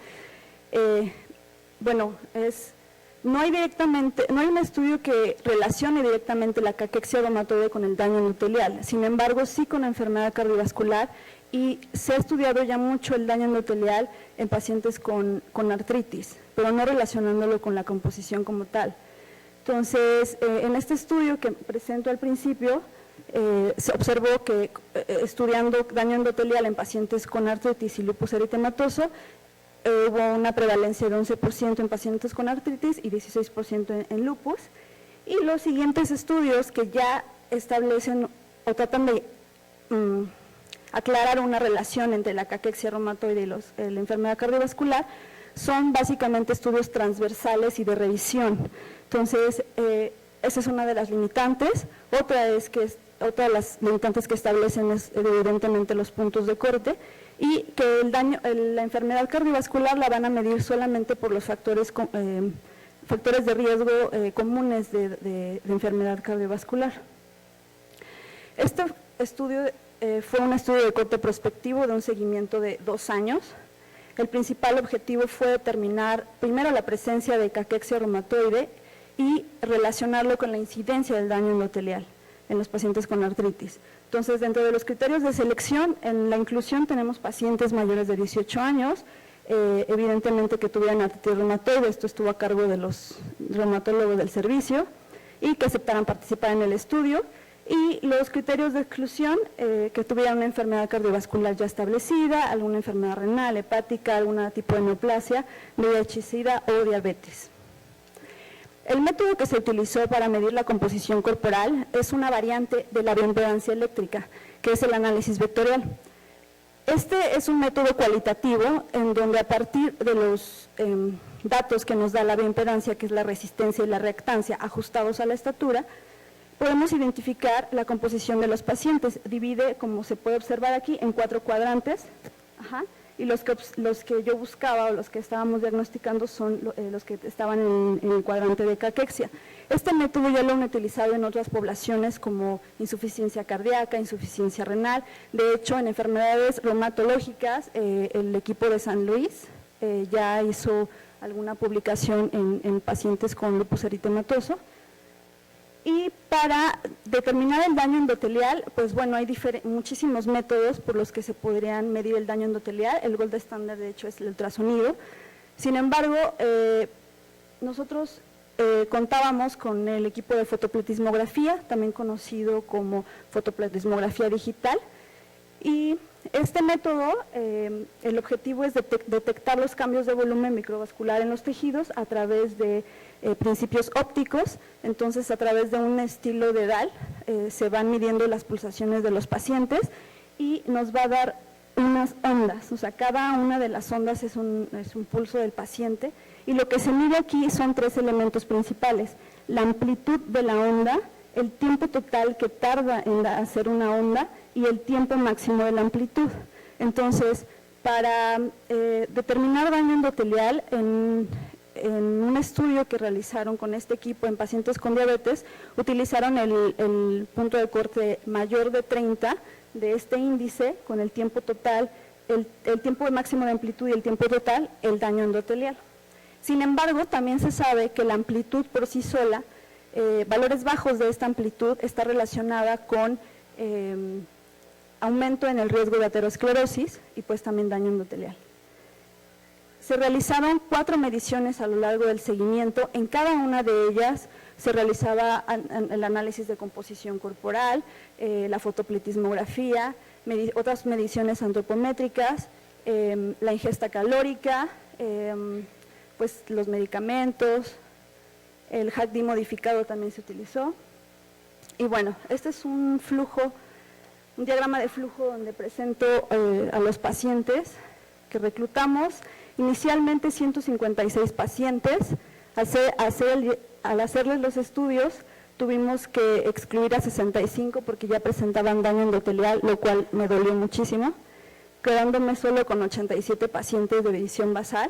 no hay un estudio que relacione directamente la caquexia reumatoide con el daño endotelial, sin embargo sí con la enfermedad cardiovascular, y se ha estudiado ya mucho el daño endotelial en pacientes con artritis, pero no relacionándolo con la composición como tal. Entonces, en este estudio que presento al principio, se observó que estudiando daño endotelial en pacientes con artritis y lupus eritematoso, hubo una prevalencia de 11% en pacientes con artritis y 16% en lupus. Y los siguientes estudios que ya establecen o tratan de aclarar una relación entre la caquexia reumatoide y la enfermedad cardiovascular son básicamente estudios transversales y de revisión. Entonces, esa es una de las limitantes. Otra de las limitantes que establecen es evidentemente los puntos de corte, y que la enfermedad cardiovascular la van a medir solamente por los factores de riesgo comunes de enfermedad cardiovascular. Este estudio fue un estudio de corte prospectivo de un seguimiento de 2 años. El principal objetivo fue determinar primero la presencia de caquexia reumatoide y relacionarlo con la incidencia del daño endotelial en los pacientes con artritis. Entonces, dentro de los criterios de selección, en la inclusión tenemos pacientes mayores de 18 años, evidentemente que tuvieran artritis reumatoide, esto estuvo a cargo de los reumatólogos del servicio, y que aceptaran participar en el estudio, y los criterios de exclusión, que tuvieran una enfermedad cardiovascular ya establecida, alguna enfermedad renal, hepática, algún tipo de neoplasia, VIH-Sida o diabetes. El método que se utilizó para medir la composición corporal es una variante de la bioimpedancia eléctrica, que es el análisis vectorial. Este es un método cualitativo en donde a partir de los datos que nos da la bioimpedancia, que es la resistencia y la reactancia ajustados a la estatura, podemos identificar la composición de los pacientes. Divide, como se puede observar aquí, en 4 cuadrantes. Y los que yo buscaba o los que estábamos diagnosticando son los que estaban en el cuadrante de caquexia. Este método ya lo han utilizado en otras poblaciones como insuficiencia cardíaca, insuficiencia renal. De hecho, en enfermedades reumatológicas, el equipo de San Luis ya hizo alguna publicación en pacientes con lupus eritematoso. Y para determinar el daño endotelial, pues bueno, hay muchísimos métodos por los que se podrían medir el daño endotelial. El gold estándar, de hecho, es el ultrasonido. Sin embargo, nosotros contábamos con el equipo de fotopletismografía, también conocido como fotopletismografía digital. Y este método, el objetivo es detectar los cambios de volumen microvascular en los tejidos a través de principios ópticos. Entonces, a través de un estilo de DAL se van midiendo las pulsaciones de los pacientes y nos va a dar unas ondas. O sea, cada una de las ondas es un pulso del paciente, y lo que se mide aquí son 3 elementos principales: la amplitud de la onda, el tiempo total que tarda en hacer una onda y el tiempo máximo de la amplitud. Entonces, para determinar daño endotelial, en un estudio que realizaron con este equipo en pacientes con diabetes, utilizaron el punto de corte mayor de 30 de este índice con el tiempo total, el tiempo máximo de amplitud y el tiempo total, el daño endotelial. Sin embargo, también se sabe que la amplitud por sí sola, valores bajos de esta amplitud, está relacionada con aumento en el riesgo de aterosclerosis y pues también daño endotelial. Se realizaron 4 mediciones a lo largo del seguimiento. En cada una de ellas se realizaba el análisis de composición corporal, la fotopletismografía, otras mediciones antropométricas, la ingesta calórica, pues los medicamentos, el HAC-D modificado también se utilizó. Y bueno, este es un diagrama de flujo donde presento a los pacientes que reclutamos. Inicialmente 156 pacientes. Al hacerles los estudios tuvimos que excluir a 65 porque ya presentaban daño endotelial, lo cual me dolió muchísimo, quedándome solo con 87 pacientes de visión basal.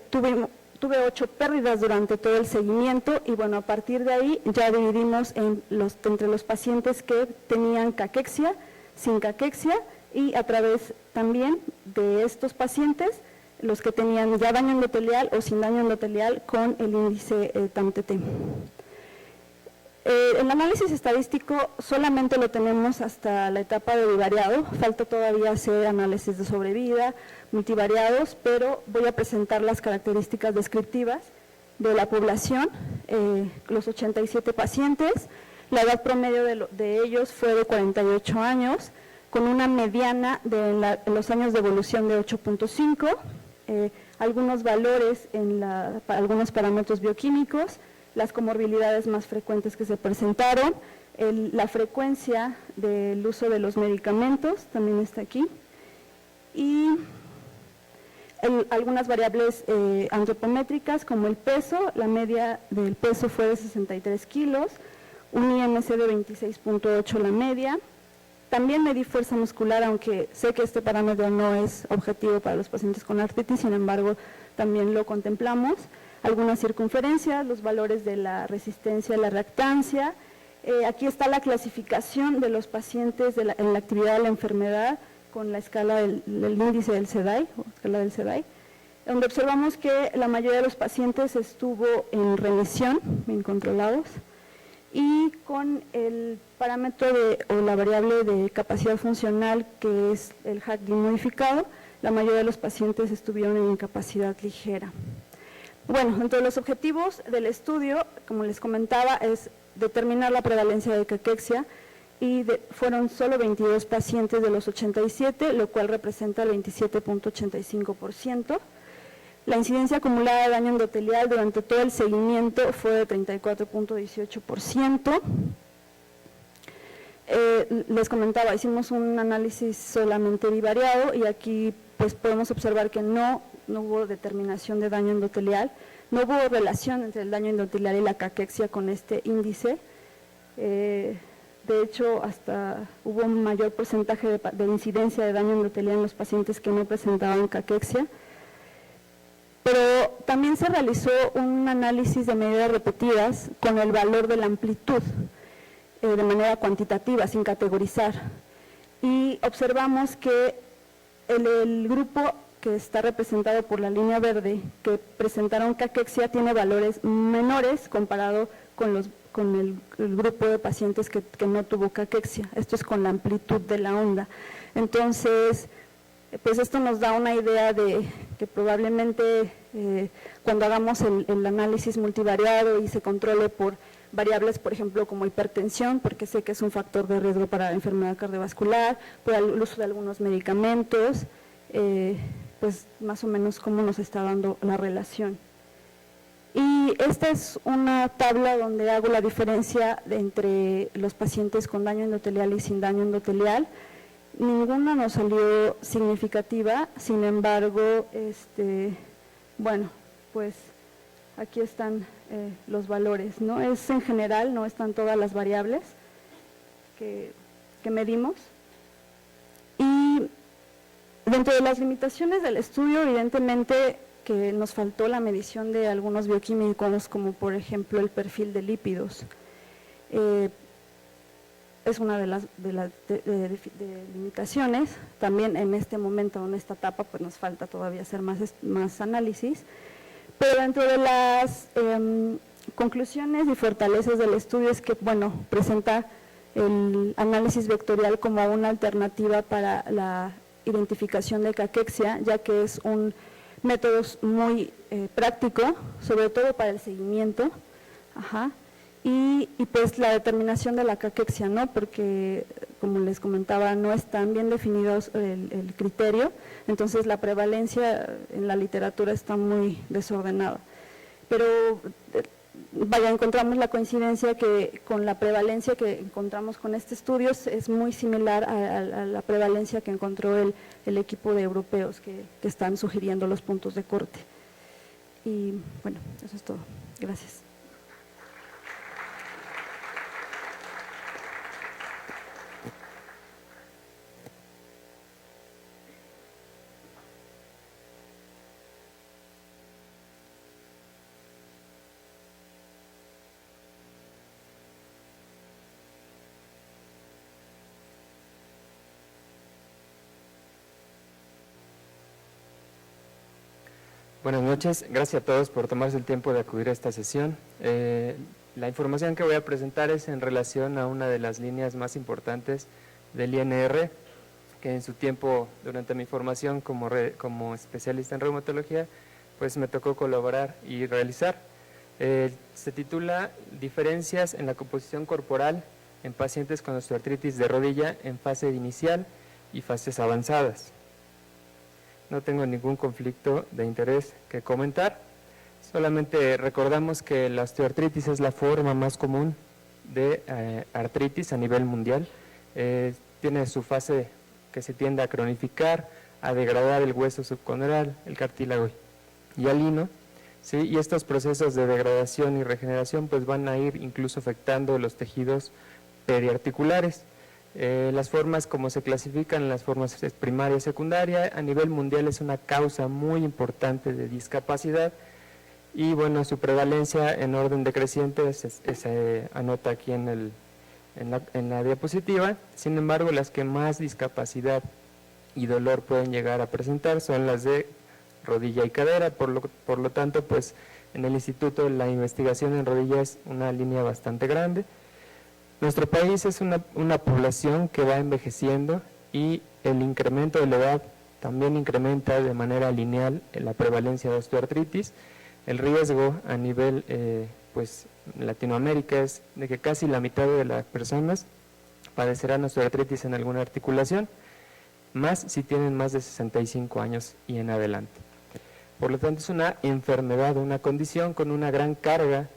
Tuve 8 pérdidas durante todo el seguimiento y bueno, a partir de ahí ya dividimos entre los pacientes que tenían caquexia, sin caquexia, y a través también de estos pacientes, los que tenían ya daño endotelial o sin daño endotelial con el índice TAM-TT. El análisis estadístico solamente lo tenemos hasta la etapa de bivariado, falta todavía hacer análisis de sobrevida, multivariados, pero voy a presentar las características descriptivas de la población, los 87 pacientes. La edad promedio de ellos fue de 48 años, con una mediana de los años de evolución de 8.5, algunos valores para algunos parámetros bioquímicos, las comorbilidades más frecuentes que se presentaron, la frecuencia del uso de los medicamentos, también está aquí, y algunas variables antropométricas como el peso. La media del peso fue de 63 kilos, un IMC de 26.8 la media. También medí fuerza muscular, aunque sé que este parámetro no es objetivo para los pacientes con artritis, sin embargo también lo contemplamos. Algunas circunferencias, los valores de la resistencia y la reactancia. Aquí está la clasificación de los pacientes en la actividad de la enfermedad con la escala del índice del CDAI, o escala del CDAI, donde observamos que la mayoría de los pacientes estuvo en remisión, bien controlados, y con el parámetro o la variable de capacidad funcional, que es el HAC-D modificado, la mayoría de los pacientes estuvieron en incapacidad ligera. Bueno, entre los objetivos del estudio, como les comentaba, es determinar la prevalencia de caquexia, y fueron solo 22 pacientes de los 87, lo cual representa el 27.85%. La incidencia acumulada de daño endotelial durante todo el seguimiento fue de 34.18%. Les comentaba, hicimos un análisis solamente bivariado y aquí pues podemos observar que no hubo determinación de daño endotelial, no hubo relación entre el daño endotelial y la caquexia con este índice. De hecho, hasta hubo un mayor porcentaje de incidencia de daño endotelial en los pacientes que no presentaban caquexia. Pero también se realizó un análisis de medidas repetidas con el valor de la amplitud, de manera cuantitativa, sin categorizar. Y observamos que el grupo que está representado por la línea verde, que presentaron caquexia, tiene valores menores comparado con el grupo de pacientes que no tuvo caquexia. Esto es con la amplitud de la onda. Entonces, pues esto nos da una idea de que probablemente cuando hagamos el análisis multivariado y se controle por variables, por ejemplo, como hipertensión, porque sé que es un factor de riesgo para la enfermedad cardiovascular, por el uso de algunos medicamentos, pues más o menos cómo nos está dando la relación. Y esta es una tabla donde hago la diferencia entre los pacientes con daño endotelial y sin daño endotelial. Ninguna nos salió significativa, sin embargo, bueno, pues aquí están los valores, ¿no? Es en general, no están todas las variables que medimos. Y dentro de las limitaciones del estudio, evidentemente que nos faltó la medición de algunos bioquímicos, como por ejemplo el perfil de lípidos. Es una de las limitaciones. También en este momento, en esta etapa, pues nos falta todavía hacer más análisis. Pero dentro de las conclusiones y fortalezas del estudio es que, bueno, presenta el análisis vectorial como una alternativa para la identificación de caquexia, ya que es un método muy práctico, sobre todo para el seguimiento. Y pues la determinación de la caquexia, ¿no? Porque, como les comentaba, no están bien definidos el criterio, entonces la prevalencia en la literatura está muy desordenada. Pero, vaya, encontramos la coincidencia que con la prevalencia que encontramos con este estudio es muy similar a la prevalencia que encontró el equipo de europeos que están sugiriendo los puntos de corte. Y bueno, eso es todo. Gracias. Buenas noches, gracias a todos por tomarse el tiempo de acudir a esta sesión. La información que voy a presentar es en relación a una de las líneas más importantes del INR, que en su tiempo, durante mi formación como especialista en reumatología, pues me tocó colaborar y realizar. Se titula Diferencias en la composición corporal en pacientes con osteoartritis de rodilla en fase inicial y fases avanzadas. No tengo ningún conflicto de interés que comentar, solamente recordamos que la osteoartritis es la forma más común de artritis a nivel mundial. Tiene su fase que se tiende a cronificar, a degradar el hueso subconeural, el cartílago y el lino, ¿sí? Y estos procesos de degradación y regeneración pues van a ir incluso afectando los tejidos periarticulares. Las formas como se clasifican, las formas primaria y secundaria, a nivel mundial es una causa muy importante de discapacidad y bueno, su prevalencia en orden decreciente se anota aquí en la diapositiva. Sin embargo, las que más discapacidad y dolor pueden llegar a presentar son las de rodilla y cadera, por lo tanto, pues en el instituto la investigación en rodilla es una línea bastante grande. Nuestro país es una población que va envejeciendo y el incremento de la edad también incrementa de manera lineal la prevalencia de osteoartritis. El riesgo a nivel pues Latinoamérica es de que casi la mitad de las personas padecerán osteoartritis en alguna articulación, más si tienen más de 65 años y en adelante. Por lo tanto, es una enfermedad, una condición con una gran carga,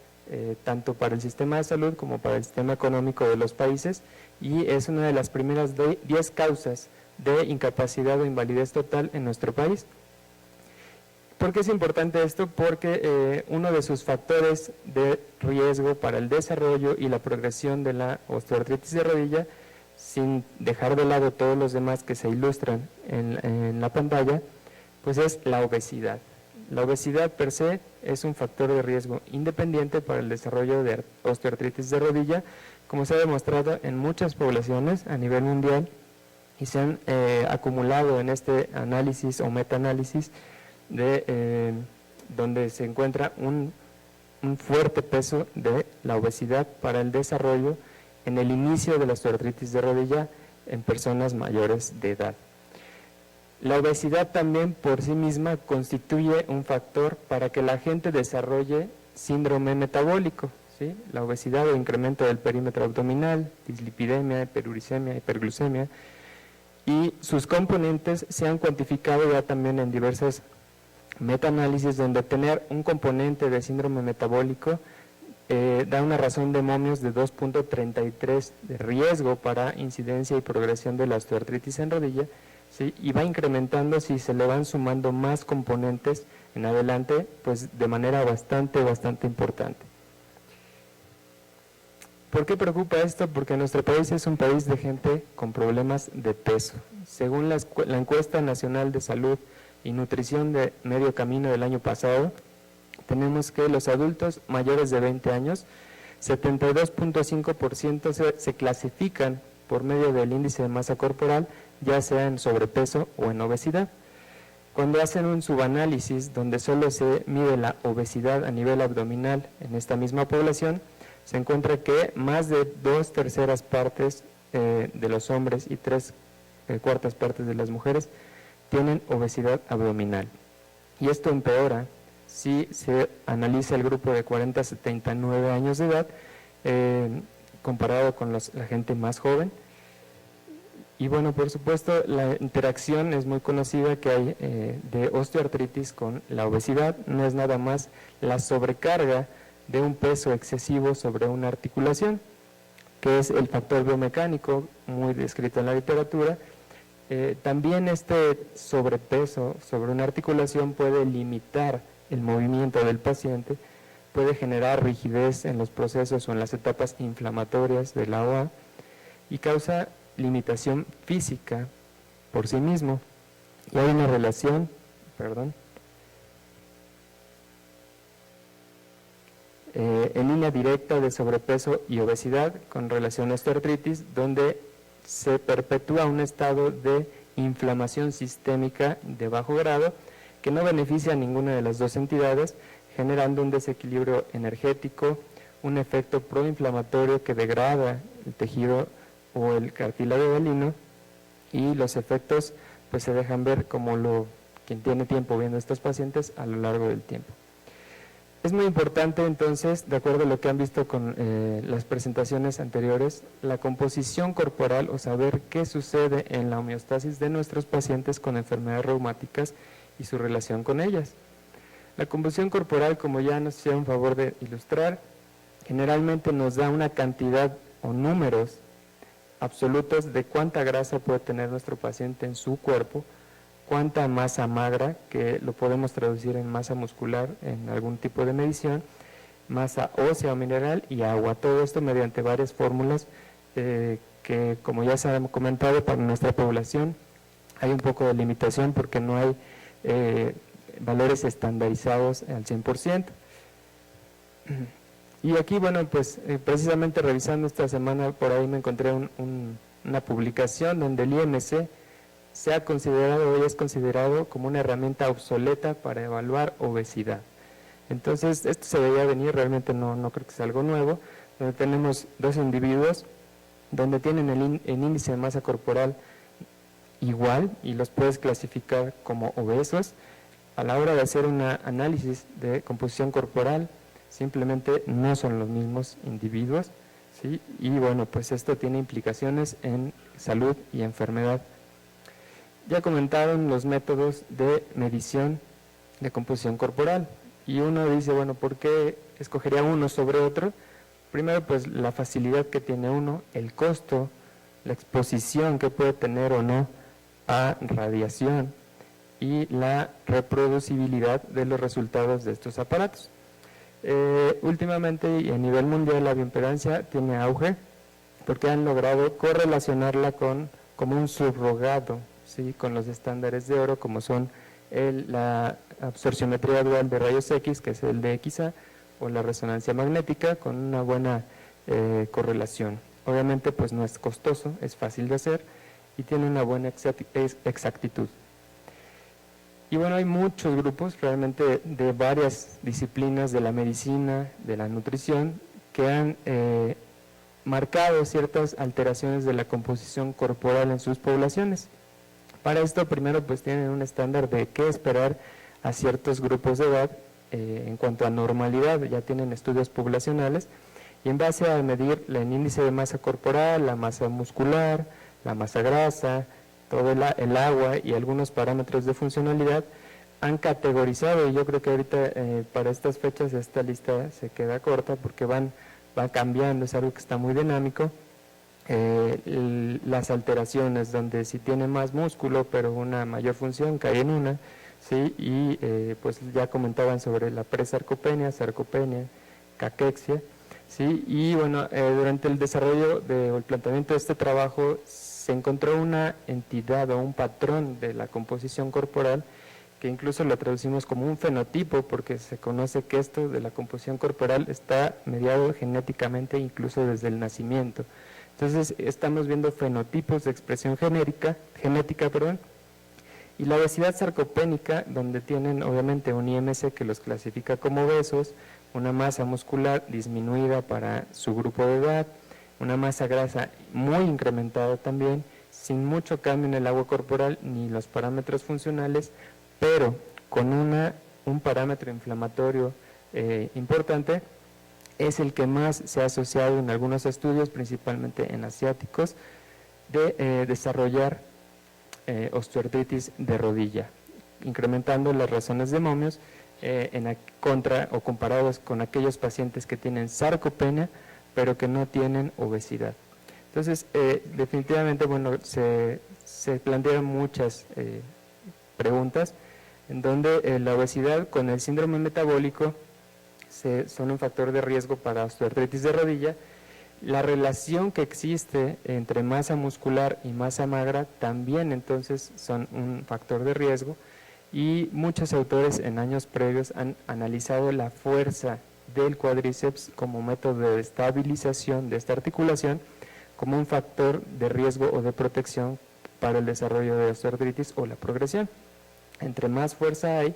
tanto para el sistema de salud como para el sistema económico de los países, y es una de las primeras 10 causas de incapacidad o invalidez total en nuestro país. ¿Por qué es importante esto? Porque uno de sus factores de riesgo para el desarrollo y la progresión de la osteoartritis de rodilla, sin dejar de lado todos los demás que se ilustran en la pantalla, pues es la obesidad. La obesidad per se es un factor de riesgo independiente para el desarrollo de osteoartritis de rodilla, como se ha demostrado en muchas poblaciones a nivel mundial, y se han acumulado en este análisis o metaanálisis donde se encuentra un fuerte peso de la obesidad para el desarrollo en el inicio de la osteoartritis de rodilla en personas mayores de edad. La obesidad también por sí misma constituye un factor para que la gente desarrolle síndrome metabólico, ¿sí? La obesidad o incremento del perímetro abdominal, dislipidemia, hiperuricemia, hiperglucemia, y sus componentes se han cuantificado ya también en diversos metaanálisis, donde tener un componente de síndrome metabólico da una razón de momios de 2.33 de riesgo para incidencia y progresión de la osteoartritis en rodilla, ¿sí? Y va incrementando si se le van sumando más componentes en adelante, pues de manera bastante importante. ¿Por qué preocupa esto? Porque nuestro país es un país de gente con problemas de peso. Según la encuesta nacional de salud y nutrición de medio camino del año pasado, tenemos que los adultos mayores de 20 años, 72.5% se clasifican por medio del índice de masa corporal, ya sea en sobrepeso o en obesidad. Cuando hacen un subanálisis donde solo se mide la obesidad a nivel abdominal en esta misma población, se encuentra que más de 2/3 partes de los hombres y 3/4 partes de las mujeres tienen obesidad abdominal. Y esto empeora si se analiza el grupo de 40 a 79 años de edad comparado con la gente más joven. Y bueno, por supuesto, la interacción es muy conocida que hay de osteoartritis con la obesidad. No es nada más la sobrecarga de un peso excesivo sobre una articulación, que es el factor biomecánico muy descrito en la literatura. También este sobrepeso sobre una articulación puede limitar el movimiento del paciente, puede generar rigidez en los procesos o en las etapas inflamatorias de la OA y causa limitación física por sí mismo. Y hay una relación, en línea directa de sobrepeso y obesidad con relación a osteoartritis, donde se perpetúa un estado de inflamación sistémica de bajo grado que no beneficia a ninguna de las dos entidades, generando un desequilibrio energético, un efecto proinflamatorio que degrada el tejido o el cartílago hialino, y los efectos pues se dejan ver como quien tiene tiempo viendo a estos pacientes a lo largo del tiempo. Es muy importante entonces, de acuerdo a lo que han visto con las presentaciones anteriores, la composición corporal o saber qué sucede en la homeostasis de nuestros pacientes con enfermedades reumáticas y su relación con ellas. La composición corporal, como ya nos hicieron favor de ilustrar, generalmente nos da una cantidad o números absolutos de cuánta grasa puede tener nuestro paciente en su cuerpo, cuánta masa magra, que lo podemos traducir en masa muscular en algún tipo de medición, masa ósea o mineral y agua. Todo esto mediante varias fórmulas que, como ya se ha comentado, para nuestra población hay un poco de limitación porque no hay valores estandarizados al 100%. Y aquí, bueno, pues precisamente revisando esta semana, por ahí me encontré una publicación donde el IMC se ha considerado, hoy es considerado como una herramienta obsoleta para evaluar obesidad. Entonces, esto se veía venir, realmente no creo que sea algo nuevo, donde tenemos dos individuos donde tienen el índice de masa corporal igual y los puedes clasificar como obesos. A la hora de hacer un análisis de composición corporal, simplemente no son los mismos individuos, ¿sí? Y bueno, pues esto tiene implicaciones en salud y enfermedad. Ya comentaron los métodos de medición de composición corporal. Y uno dice, bueno, ¿por qué escogería uno sobre otro? Primero, pues la facilidad que tiene uno, el costo, la exposición que puede tener o no a radiación y la reproducibilidad de los resultados de estos aparatos. Últimamente y a nivel mundial la bioimpedancia tiene auge porque han logrado correlacionarla como un subrogado, ¿sí?, con los estándares de oro como son la absorciometría dual de rayos X, que es el DXA, o la resonancia magnética con una buena correlación. Obviamente pues no es costoso, es fácil de hacer y tiene una buena exactitud. Y bueno, hay muchos grupos realmente de varias disciplinas de la medicina, de la nutrición, que han marcado ciertas alteraciones de la composición corporal en sus poblaciones. Para esto primero pues tienen un estándar de qué esperar a ciertos grupos de edad en cuanto a normalidad, ya tienen estudios poblacionales y en base a medir el índice de masa corporal, la masa muscular, la masa grasa, todo el agua y algunos parámetros de funcionalidad, han categorizado, y yo creo que ahorita para estas fechas esta lista se queda corta porque va cambiando, es algo que está muy dinámico, las alteraciones donde si tiene más músculo pero una mayor función cae en una, ¿sí? Y pues ya comentaban sobre la presarcopenia, sarcopenia, caquexia, ¿sí? Y bueno, durante el desarrollo o el planteamiento de este trabajo se encontró una entidad o un patrón de la composición corporal que incluso lo traducimos como un fenotipo porque se conoce que esto de la composición corporal está mediado genéticamente incluso desde el nacimiento. Entonces estamos viendo fenotipos de expresión genética, y la obesidad sarcopénica, donde tienen obviamente un IMC que los clasifica como obesos, una masa muscular disminuida para su grupo de edad, una masa grasa muy incrementada también, sin mucho cambio en el agua corporal ni los parámetros funcionales, pero con un parámetro inflamatorio importante, es el que más se ha asociado en algunos estudios, principalmente en asiáticos, de desarrollar osteoartritis de rodilla, incrementando las razones de momios comparados con aquellos pacientes que tienen sarcopenia, pero que no tienen obesidad. Entonces, definitivamente, bueno, se plantean muchas preguntas en donde la obesidad con el síndrome metabólico son un factor de riesgo para osteoartritis de rodilla. La relación que existe entre masa muscular y masa magra también entonces son un factor de riesgo y muchos autores en años previos han analizado la fuerza del cuádriceps como método de estabilización de esta articulación como un factor de riesgo o de protección para el desarrollo de osteoartritis o la progresión. Entre más fuerza hay,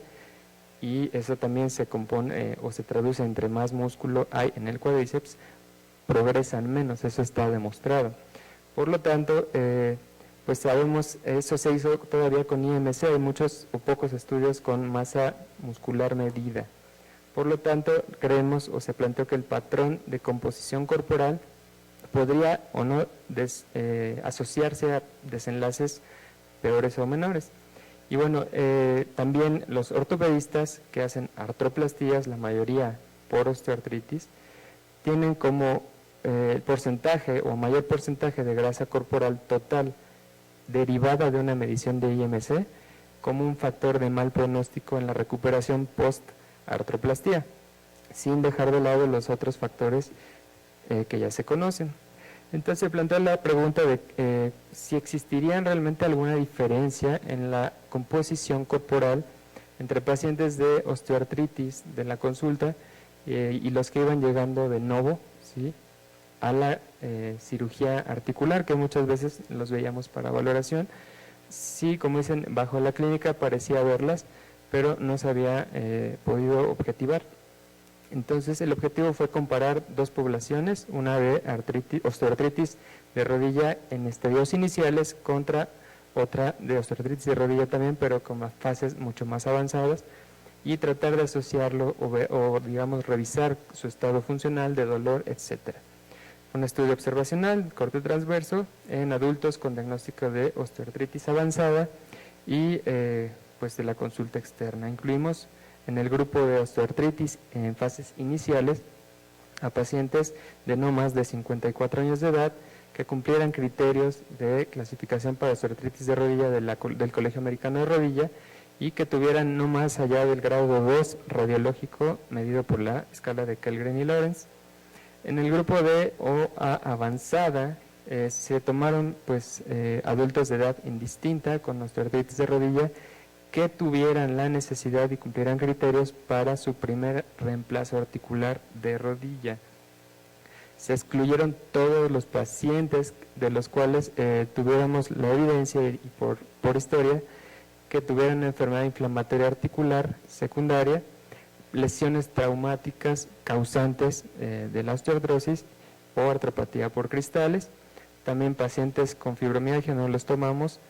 y eso también se compone o se traduce entre más músculo hay en el cuádriceps, progresan menos, eso está demostrado. Por lo tanto, pues sabemos, eso se hizo todavía con IMC, hay muchos o pocos estudios con masa muscular medida. Por lo tanto, creemos o se planteó que el patrón de composición corporal podría o no asociarse a desenlaces peores o menores. Y bueno, también los ortopedistas que hacen artroplastías, la mayoría por osteoartritis, tienen como porcentaje o mayor porcentaje de grasa corporal total derivada de una medición de IMC como un factor de mal pronóstico en la recuperación post-artroplastía, sin dejar de lado los otros factores que ya se conocen. Entonces se plantea la pregunta de si existiría realmente alguna diferencia en la composición corporal entre pacientes de osteoartritis de la consulta y los que iban llegando de novo, ¿sí?, a la cirugía articular, que muchas veces los veíamos para valoración. Sí, como dicen, bajo la clínica parecía verlas, pero no se había podido objetivar. Entonces el objetivo fue comparar dos poblaciones, una de osteoartritis de rodilla en estadios iniciales contra otra de osteoartritis de rodilla también, pero con fases mucho más avanzadas, y tratar de asociarlo o digamos revisar su estado funcional de dolor, etcétera. Un estudio observacional, corte transverso, en adultos con diagnóstico de osteoartritis avanzada y pues, de la consulta externa. Incluimos en el grupo de osteoartritis en fases iniciales a pacientes de no más de 54 años de edad que cumplieran criterios de clasificación para osteoartritis de rodilla del Colegio Americano de Rodilla y que tuvieran no más allá del grado 2 radiológico medido por la escala de Kellgren y Lawrence. En el grupo de OA avanzada se tomaron pues adultos de edad indistinta con osteoartritis de rodilla que tuvieran la necesidad y cumplieran criterios para su primer reemplazo articular de rodilla. Se excluyeron todos los pacientes de los cuales tuviéramos la evidencia y por historia que tuvieran enfermedad inflamatoria articular secundaria, lesiones traumáticas causantes de la osteoartrosis o artropatía por cristales. También pacientes con fibromialgia no los tomamos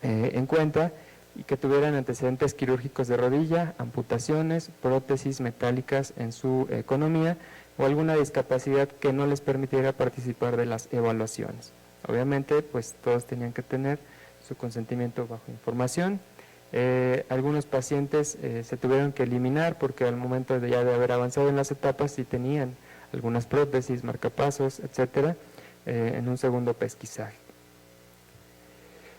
en cuenta y que tuvieran antecedentes quirúrgicos de rodilla, amputaciones, prótesis metálicas en su economía o alguna discapacidad que no les permitiera participar de las evaluaciones. Obviamente, pues todos tenían que tener su consentimiento bajo información. Algunos pacientes se tuvieron que eliminar porque al momento de haber avanzado en las etapas sí tenían algunas prótesis, marcapasos, etcétera, en un segundo pesquisaje.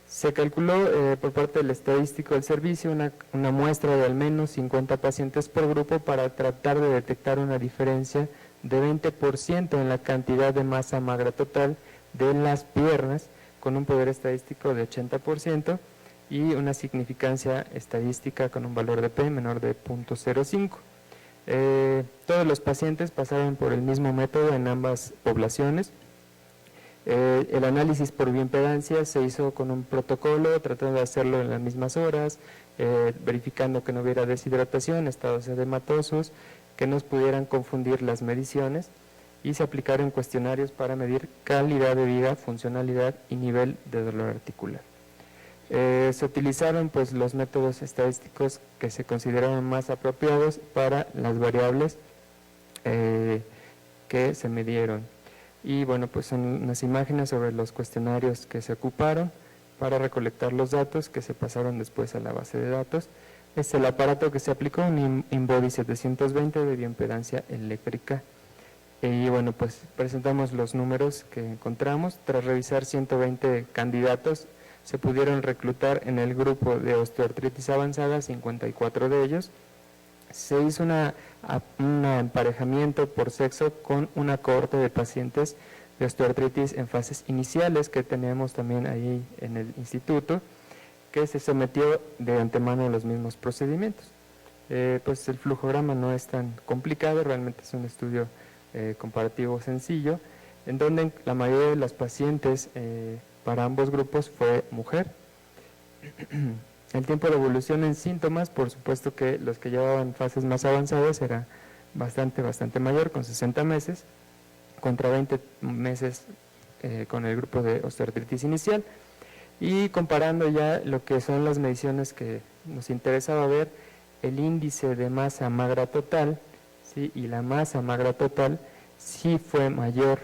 Se calculó por parte del estadístico del servicio una muestra de al menos 50 pacientes por grupo para tratar de detectar una diferencia de 20% en la cantidad de masa magra total de las piernas, con un poder estadístico de 80% y una significancia estadística con un valor de P menor de 0.05. Todos los pacientes pasaron por el mismo método en ambas poblaciones. El análisis por bioimpedancia se hizo con un protocolo, tratando de hacerlo en las mismas horas, verificando que no hubiera deshidratación, estados edematosos, que nos pudieran confundir las mediciones, y se aplicaron cuestionarios para medir calidad de vida, funcionalidad y nivel de dolor articular. Se utilizaron pues los métodos estadísticos que se consideraron más apropiados para las variables que se midieron. Y bueno, pues son unas imágenes sobre los cuestionarios que se ocuparon para recolectar los datos que se pasaron después a la base de datos. Es el aparato que se aplicó, un InBody 720 de bioimpedancia eléctrica. Y bueno, pues presentamos los números que encontramos. Tras revisar 120 candidatos, se pudieron reclutar en el grupo de osteoartritis avanzada 54 de ellos. Se hizo un emparejamiento por sexo con una cohorte de pacientes de osteoartritis en fases iniciales que tenemos también ahí en el instituto, que se sometió de antemano a los mismos procedimientos. Pues el flujograma no es tan complicado, realmente es un estudio comparativo sencillo, en donde la mayoría de las pacientes para ambos grupos fue mujer. El tiempo de evolución en síntomas, por supuesto que los que llevaban fases más avanzadas era bastante mayor, con 60 meses, contra 20 meses con el grupo de osteoartritis inicial. Y comparando ya lo que son las mediciones que nos interesaba ver, el índice de masa magra total, ¿sí? Y la masa magra total sí fue mayor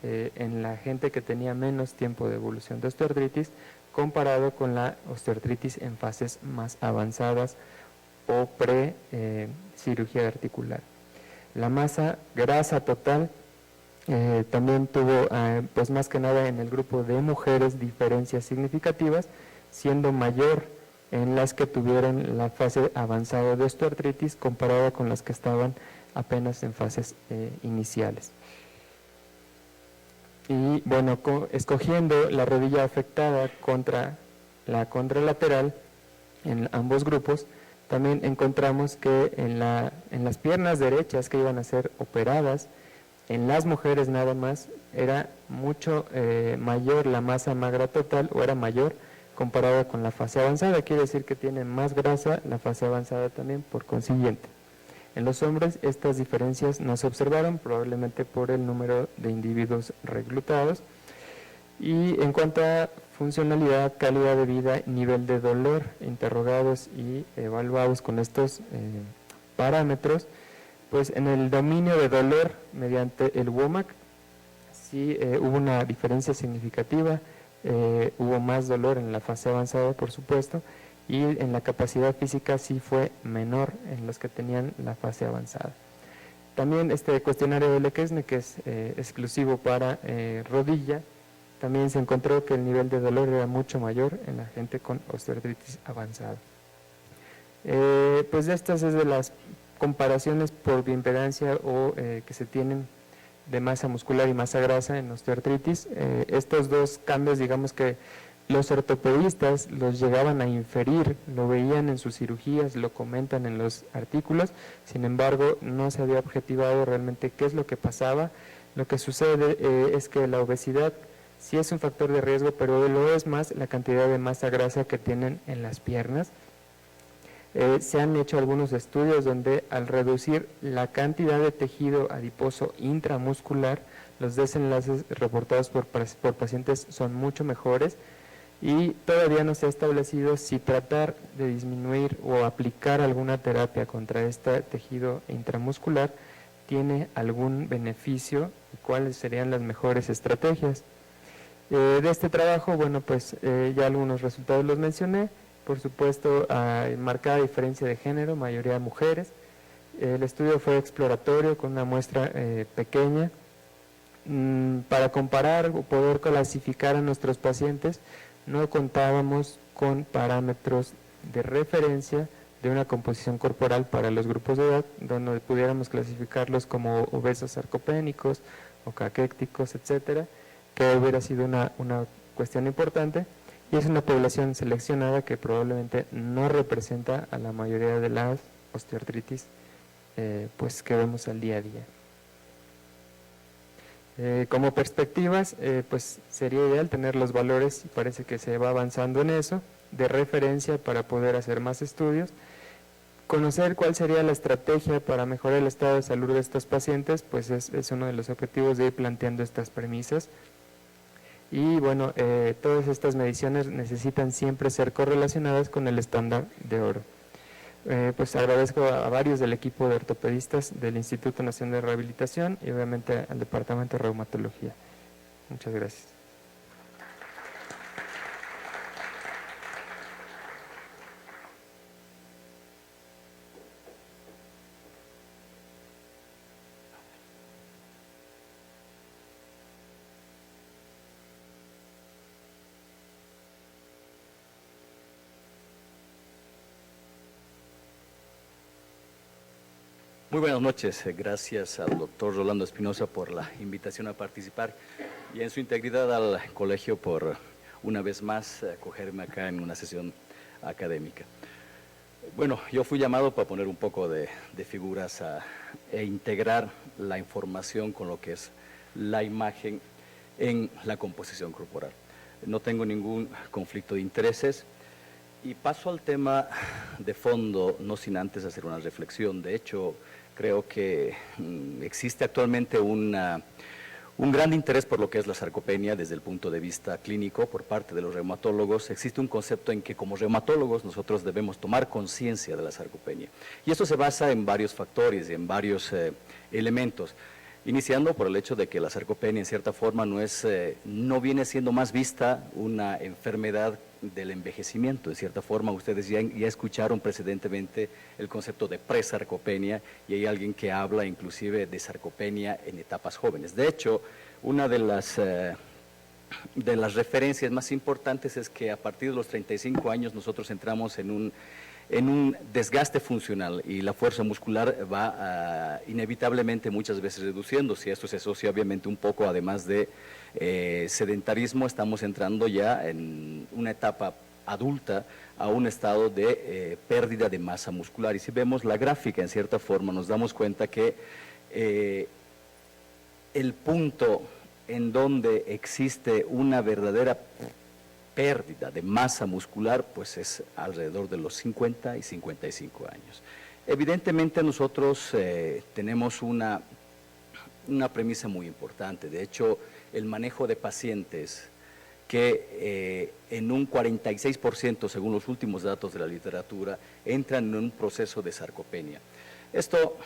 en la gente que tenía menos tiempo de evolución de osteoartritis, comparado con la osteoartritis en fases más avanzadas o pre-cirugía articular. La masa grasa total también tuvo, pues más que nada en el grupo de mujeres, diferencias significativas, siendo mayor en las que tuvieron la fase avanzada de osteoartritis comparada con las que estaban apenas en fases iniciales. Y bueno, escogiendo la rodilla afectada contra la contralateral en ambos grupos, también encontramos que en las piernas derechas que iban a ser operadas, en las mujeres nada más, era mucho mayor la masa magra total, o era mayor comparada con la fase avanzada. Quiere decir que tiene más grasa la fase avanzada también, por consiguiente. En los hombres estas diferencias no se observaron, probablemente por el número de individuos reclutados. Y en cuanto a funcionalidad, calidad de vida, nivel de dolor, interrogados y evaluados con estos parámetros, pues en el dominio de dolor mediante el WOMAC sí hubo una diferencia significativa, hubo más dolor en la fase avanzada, por supuesto, y en la capacidad física sí fue menor en los que tenían la fase avanzada. También este cuestionario de Lekesne, que es exclusivo para rodilla, también se encontró que el nivel de dolor era mucho mayor en la gente con osteoartritis avanzada. Pues estas es de las comparaciones por bioimpedancia o que se tienen de masa muscular y masa grasa en osteoartritis. Estos dos cambios, digamos que los ortopedistas los llegaban a inferir, lo veían en sus cirugías, lo comentan en los artículos, sin embargo no se había objetivado realmente qué es lo que pasaba. Lo que sucede es que la obesidad sí es un factor de riesgo, pero lo es más la cantidad de masa grasa que tienen en las piernas. Se han hecho algunos estudios donde al reducir la cantidad de tejido adiposo intramuscular, los desenlaces reportados por pacientes son mucho mejores, y todavía no se ha establecido si tratar de disminuir o aplicar alguna terapia contra este tejido intramuscular tiene algún beneficio y cuáles serían las mejores estrategias. De este trabajo, bueno, pues ya algunos resultados los mencioné. Por supuesto, hay marcada diferencia de género, mayoría de mujeres. El estudio fue exploratorio con una muestra pequeña. Para comparar o poder clasificar a nuestros pacientes, no contábamos con parámetros de referencia de una composición corporal para los grupos de edad, donde pudiéramos clasificarlos como obesos sarcopénicos o caquécticos, etcétera, que hubiera sido una cuestión importante, y es una población seleccionada que probablemente no representa a la mayoría de las osteoartritis pues que vemos al día a día. Como perspectivas, pues sería ideal tener los valores, y parece que se va avanzando en eso, de referencia para poder hacer más estudios, conocer cuál sería la estrategia para mejorar el estado de salud de estos pacientes, pues es uno de los objetivos de ir planteando estas premisas. Y bueno, todas estas mediciones necesitan siempre ser correlacionadas con el estándar de oro. Pues agradezco a varios del equipo de ortopedistas del Instituto Nacional de Rehabilitación y obviamente al Departamento de Reumatología. Muchas gracias. Muy buenas noches, gracias al doctor Rolando Espinosa por la invitación a participar y en su integridad al colegio por una vez más acogerme acá en una sesión académica. Bueno, yo fui llamado para poner un poco de figuras e integrar la información con lo que es la imagen en la composición corporal. No tengo ningún conflicto de intereses y paso al tema de fondo, no sin antes hacer una reflexión. De hecho, creo que existe actualmente un gran interés por lo que es la sarcopenia desde el punto de vista clínico por parte de los reumatólogos. Existe un concepto en que como reumatólogos nosotros debemos tomar conciencia de la sarcopenia. Y esto se basa en varios factores, en varios elementos. Iniciando por el hecho de que la sarcopenia en cierta forma no viene siendo más vista una enfermedad del envejecimiento. En cierta forma ustedes ya escucharon precedentemente el concepto de presarcopenia y hay alguien que habla inclusive de sarcopenia en etapas jóvenes. De hecho, una de las referencias más importantes es que a partir de los 35 años nosotros entramos en un desgaste funcional y la fuerza muscular va inevitablemente muchas veces reduciéndose. Esto se asocia obviamente un poco, además de sedentarismo, estamos entrando ya en una etapa adulta a un estado de pérdida de masa muscular. Y si vemos la gráfica en cierta forma nos damos cuenta que el punto en donde existe una verdadera pérdida de masa muscular, pues es alrededor de los 50 y 55 años. Evidentemente nosotros tenemos una premisa muy importante. De hecho, el manejo de pacientes que en un 46%, según los últimos datos de la literatura, entran en un proceso de sarcopenia. Esto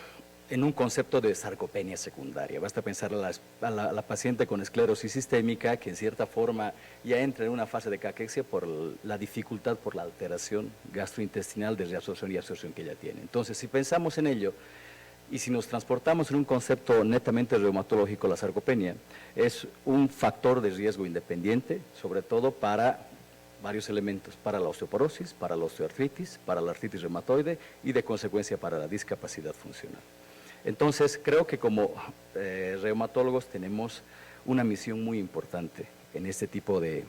en un concepto de sarcopenia secundaria. Basta pensar a la paciente con esclerosis sistémica que en cierta forma ya entra en una fase de caquexia por la dificultad, por la alteración gastrointestinal de reabsorción y absorción que ella tiene. Entonces, si pensamos en ello y si nos transportamos en un concepto netamente reumatológico, la sarcopenia es un factor de riesgo independiente, sobre todo para varios elementos, para la osteoporosis, para la osteoartritis, para la artritis reumatoide y de consecuencia para la discapacidad funcional. Entonces, creo que como reumatólogos tenemos una misión muy importante en este tipo de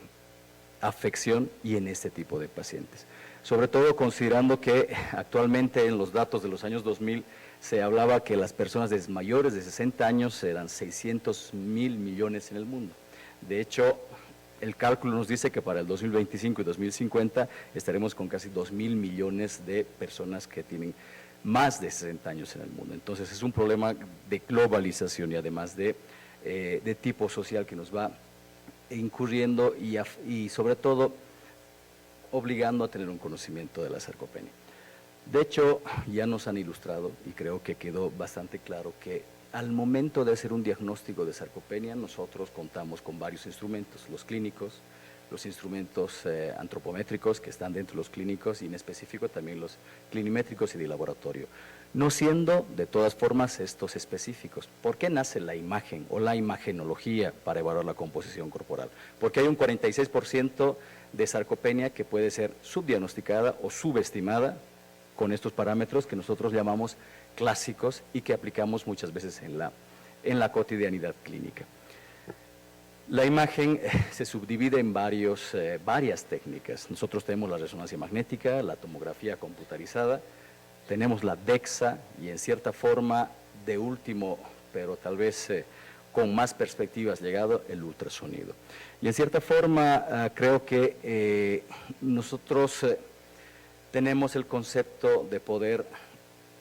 afección y en este tipo de pacientes. Sobre todo considerando que actualmente en los datos de los años 2000 se hablaba que las personas mayores de 60 años eran 600.000 millones en el mundo. De hecho, el cálculo nos dice que para el 2025 y 2050 estaremos con casi 2.000 millones de personas que tienen más de 60 años en el mundo. Entonces es un problema de globalización y además de tipo social que nos va incurriendo y sobre todo obligando a tener un conocimiento de la sarcopenia. De hecho, ya nos han ilustrado y creo que quedó bastante claro que al momento de hacer un diagnóstico de sarcopenia, nosotros contamos con varios instrumentos, los clínicos, los instrumentos antropométricos que están dentro de los clínicos y en específico también los clinimétricos y de laboratorio, no siendo de todas formas estos específicos. ¿Por qué nace la imagen o la imagenología para evaluar la composición corporal? Porque hay un 46% de sarcopenia que puede ser subdiagnosticada o subestimada con estos parámetros que nosotros llamamos clásicos y que aplicamos muchas veces en la cotidianidad clínica. La imagen se subdivide en varias técnicas. Nosotros tenemos la resonancia magnética, la tomografía computarizada, tenemos la DEXA y en cierta forma, de último, pero tal vez con más perspectivas llegado, el ultrasonido. Y en cierta forma creo que nosotros tenemos el concepto de poder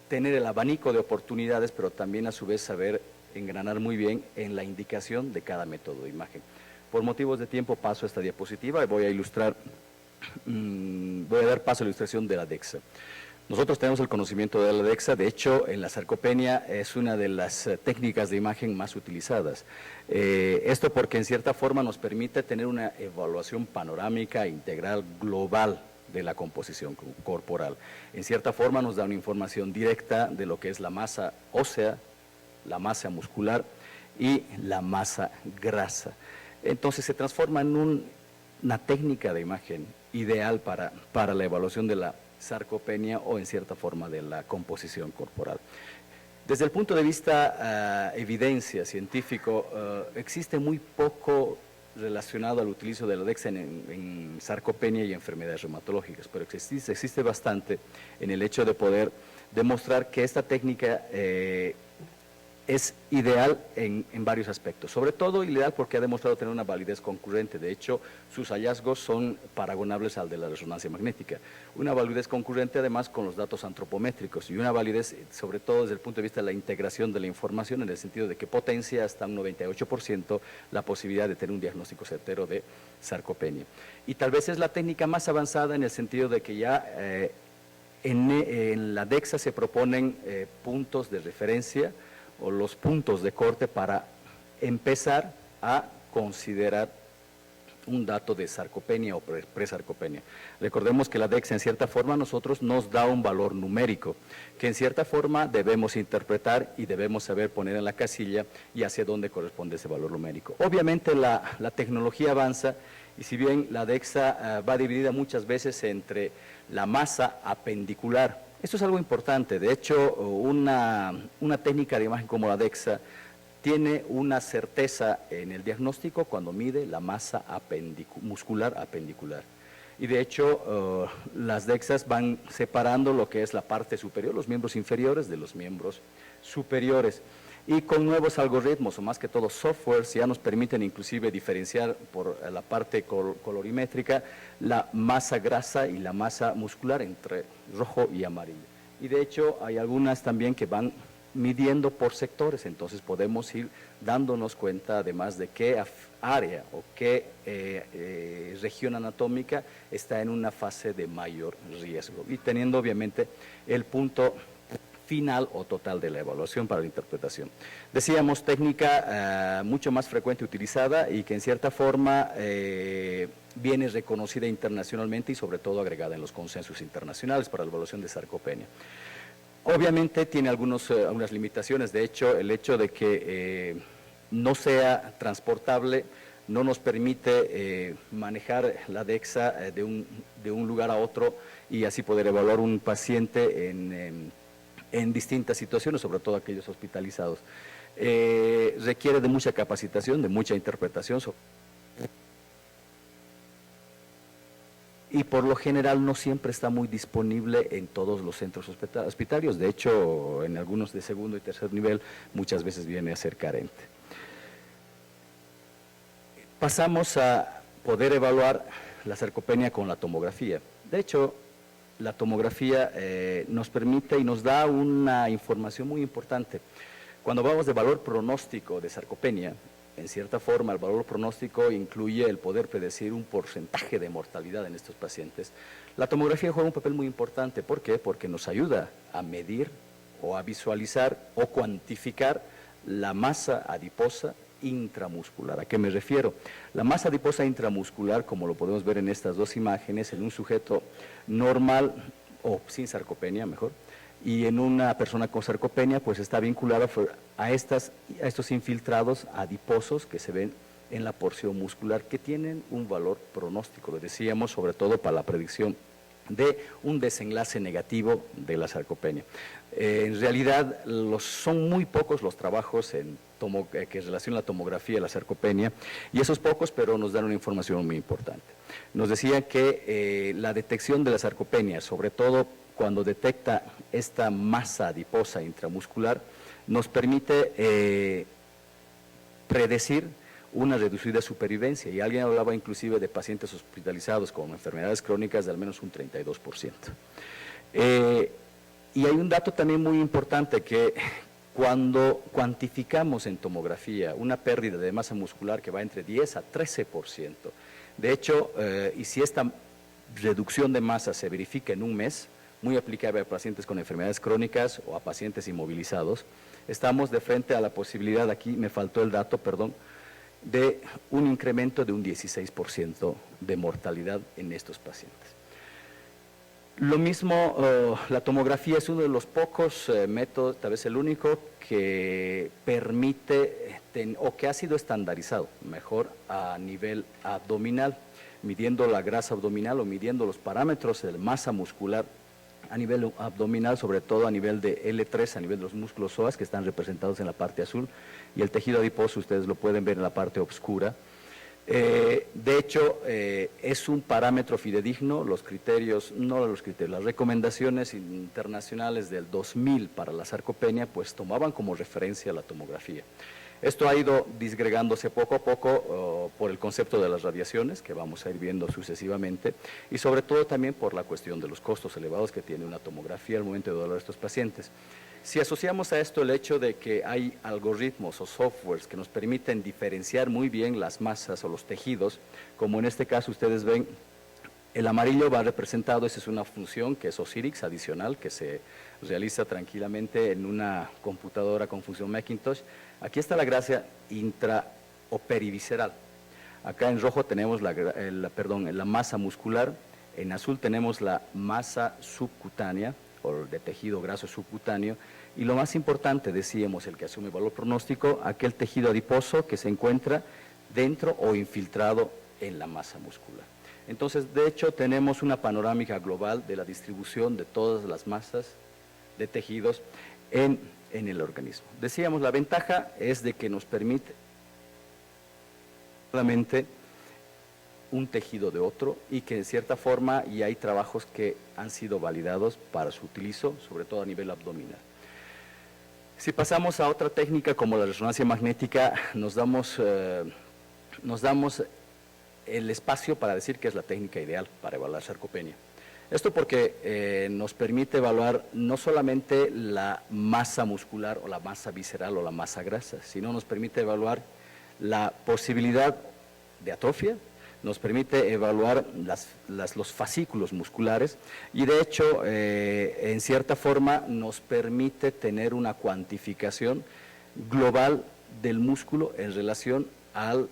tener el abanico de oportunidades, pero también a su vez saber engranar muy bien en la indicación de cada método de imagen. Por motivos de tiempo paso a esta diapositiva y voy a dar paso a la ilustración de la DEXA. Nosotros tenemos el conocimiento de la DEXA, de hecho en la sarcopenia es una de las técnicas de imagen más utilizadas. Esto porque en cierta forma nos permite tener una evaluación panorámica, integral, global de la composición corporal. En cierta forma nos da una información directa de lo que es la masa ósea, la masa muscular y la masa grasa. Entonces se transforma en una técnica de imagen ideal para la evaluación de la sarcopenia o en cierta forma de la composición corporal. Desde el punto de vista evidencia científico, existe muy poco relacionado al utilizo de la DEXA en sarcopenia y enfermedades reumatológicas, pero existe bastante en el hecho de poder demostrar que esta técnica es ideal en varios aspectos, sobre todo ideal porque ha demostrado tener una validez concurrente. De hecho, sus hallazgos son paragonables al de la resonancia magnética. Una validez concurrente además con los datos antropométricos y una validez sobre todo desde el punto de vista de la integración de la información en el sentido de que potencia hasta un 98% la posibilidad de tener un diagnóstico certero de sarcopenia. Y tal vez es la técnica más avanzada en el sentido de que ya en la DEXA se proponen puntos de referencia o los puntos de corte para empezar a considerar un dato de sarcopenia o presarcopenia. Recordemos que la DEXA en cierta forma nosotros nos da un valor numérico que en cierta forma debemos interpretar y debemos saber poner en la casilla y hacia dónde corresponde ese valor numérico. Obviamente la tecnología avanza y si bien la DEXA va dividida muchas veces entre la masa apendicular. Esto es algo importante, de hecho una técnica de imagen como la DEXA tiene una certeza en el diagnóstico cuando mide la masa muscular apendicular. Y de hecho las DEXAs van separando lo que es la parte superior, los miembros inferiores de los miembros superiores. Y con nuevos algoritmos, o más que todo softwares, ya nos permiten inclusive diferenciar por la parte colorimétrica la masa grasa y la masa muscular entre rojo y amarillo. Y de hecho hay algunas también que van midiendo por sectores, entonces podemos ir dándonos cuenta además de qué área o qué región anatómica está en una fase de mayor riesgo. Y teniendo obviamente el punto final o total de la evaluación para la interpretación. Decíamos técnica mucho más frecuente utilizada y que en cierta forma viene reconocida internacionalmente y sobre todo agregada en los consensos internacionales para la evaluación de sarcopenia. Obviamente tiene algunas limitaciones, de hecho el hecho de que no sea transportable no nos permite manejar la DEXA de un lugar a otro y así poder evaluar un paciente en distintas situaciones, sobre todo aquellos hospitalizados. Requiere de mucha capacitación, de mucha interpretación. Y por lo general no siempre está muy disponible en todos los centros hospitalarios. De hecho, en algunos de segundo y tercer nivel muchas veces viene a ser carente. Pasamos a poder evaluar la sarcopenia con la tomografía. De hecho, la tomografía nos permite y nos da una información muy importante. Cuando hablamos de valor pronóstico de sarcopenia, en cierta forma el valor pronóstico incluye el poder predecir un porcentaje de mortalidad en estos pacientes. La tomografía juega un papel muy importante. ¿Por qué? Porque nos ayuda a medir o a visualizar o cuantificar la masa adiposa intramuscular. ¿A qué me refiero? La masa adiposa intramuscular, como lo podemos ver en estas dos imágenes, en un sujeto normal o sin sarcopenia, mejor, y en una persona con sarcopenia, pues está vinculada a estos infiltrados adiposos que se ven en la porción muscular, que tienen un valor pronóstico, lo decíamos, sobre todo para la predicción de un desenlace negativo de la sarcopenia. En realidad son muy pocos los trabajos que relacionan la tomografía y la sarcopenia, y esos pocos, pero nos dan una información muy importante. Nos decían que la detección de la sarcopenia, sobre todo cuando detecta esta masa adiposa intramuscular, nos permite predecir una reducida supervivencia, y alguien hablaba inclusive de pacientes hospitalizados con enfermedades crónicas de al menos un 32%. Y hay un dato también muy importante, que cuando cuantificamos en tomografía una pérdida de masa muscular que va entre 10 a 13%, de hecho, y si esta reducción de masa se verifica en un mes, muy aplicable a pacientes con enfermedades crónicas o a pacientes inmovilizados, estamos de frente a la posibilidad, aquí me faltó el dato, perdón, de un incremento de un 16% de mortalidad en estos pacientes. Lo mismo, la tomografía es uno de los pocos métodos, tal vez el único, que permite o que ha sido estandarizado mejor a nivel abdominal, midiendo la grasa abdominal o midiendo los parámetros de masa muscular a nivel abdominal, sobre todo a nivel de L3, a nivel de los músculos psoas que están representados en la parte azul, y el tejido adiposo ustedes lo pueden ver en la parte oscura. De hecho, es un parámetro fidedigno. Los criterios, no los criterios, las recomendaciones internacionales del 2000 para la sarcopenia, pues tomaban como referencia la tomografía. Esto ha ido disgregándose poco a poco por el concepto de las radiaciones, que vamos a ir viendo sucesivamente, y sobre todo también por la cuestión de los costos elevados que tiene una tomografía al momento de evaluar a estos pacientes. Si asociamos a esto el hecho de que hay algoritmos o softwares que nos permiten diferenciar muy bien las masas o los tejidos, como en este caso ustedes ven, el amarillo va representado, esa es una función que es OSIRIX adicional, que se realiza tranquilamente en una computadora con función Macintosh. Aquí está la grasa intra o perivisceral. Acá en rojo tenemos la masa muscular, en azul tenemos la masa subcutánea, o de tejido graso subcutáneo, y lo más importante, decíamos, el que asume valor pronóstico, aquel tejido adiposo que se encuentra dentro o infiltrado en la masa muscular. Entonces, de hecho, tenemos una panorámica global de la distribución de todas las masas de tejidos en el organismo. Decíamos, la ventaja es de que nos permite solamente un tejido de otro, y que en cierta forma, y hay trabajos que han sido validados para su utilizo, sobre todo a nivel abdominal. Si pasamos a otra técnica como la resonancia magnética, nos damos el espacio para decir que es la técnica ideal para evaluar sarcopenia. Esto porque nos permite evaluar no solamente la masa muscular o la masa visceral o la masa grasa, sino nos permite evaluar la posibilidad de atrofia, nos permite evaluar los fascículos musculares y de hecho, en cierta forma, nos permite tener una cuantificación global del músculo en relación a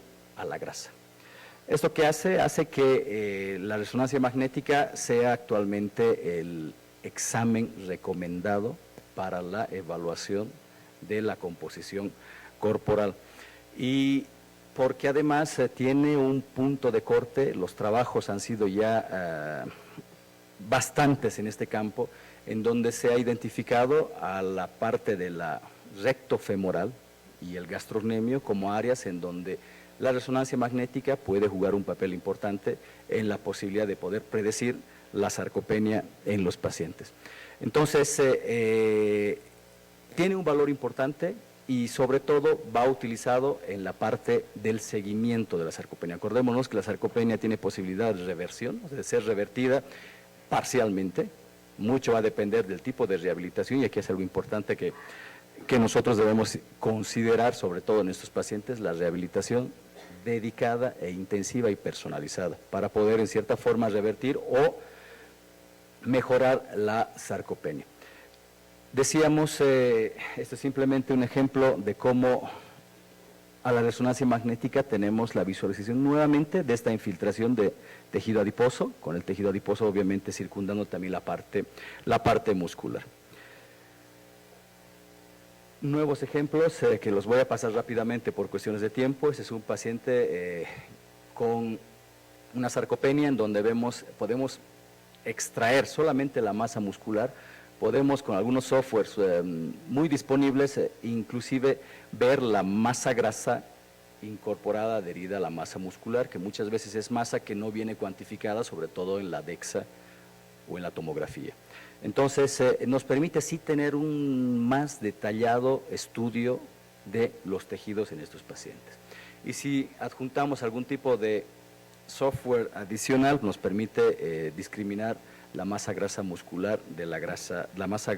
la grasa. ¿Esto qué hace? Hace que la resonancia magnética sea actualmente el examen recomendado para la evaluación de la composición corporal. Y porque además tiene un punto de corte, los trabajos han sido ya bastantes en este campo, en donde se ha identificado a la parte de la recto femoral y el gastrocnemio como áreas en donde la resonancia magnética puede jugar un papel importante en la posibilidad de poder predecir la sarcopenia en los pacientes. Entonces, tiene un valor importante y sobre todo va utilizado en la parte del seguimiento de la sarcopenia. Acordémonos que la sarcopenia tiene posibilidad de reversión, o sea, de ser revertida parcialmente. Mucho va a depender del tipo de rehabilitación y aquí es algo importante que nosotros debemos considerar, sobre todo en estos pacientes, la rehabilitación dedicada e intensiva y personalizada para poder en cierta forma revertir o mejorar la sarcopenia. Decíamos, esto es simplemente un ejemplo de cómo a la resonancia magnética tenemos la visualización nuevamente de esta infiltración de tejido adiposo, con el tejido adiposo obviamente circundando también la parte muscular. Nuevos ejemplos que los voy a pasar rápidamente por cuestiones de tiempo. Este es un paciente con una sarcopenia en donde podemos extraer solamente la masa muscular. Podemos con algunos softwares muy disponibles inclusive ver la masa grasa incorporada adherida a la masa muscular, que muchas veces es masa que no viene cuantificada, sobre todo en la DEXA o en la tomografía. Entonces, nos permite sí tener un más detallado estudio de los tejidos en estos pacientes. Y si adjuntamos algún tipo de software adicional, nos permite discriminar la masa grasa muscular de la masa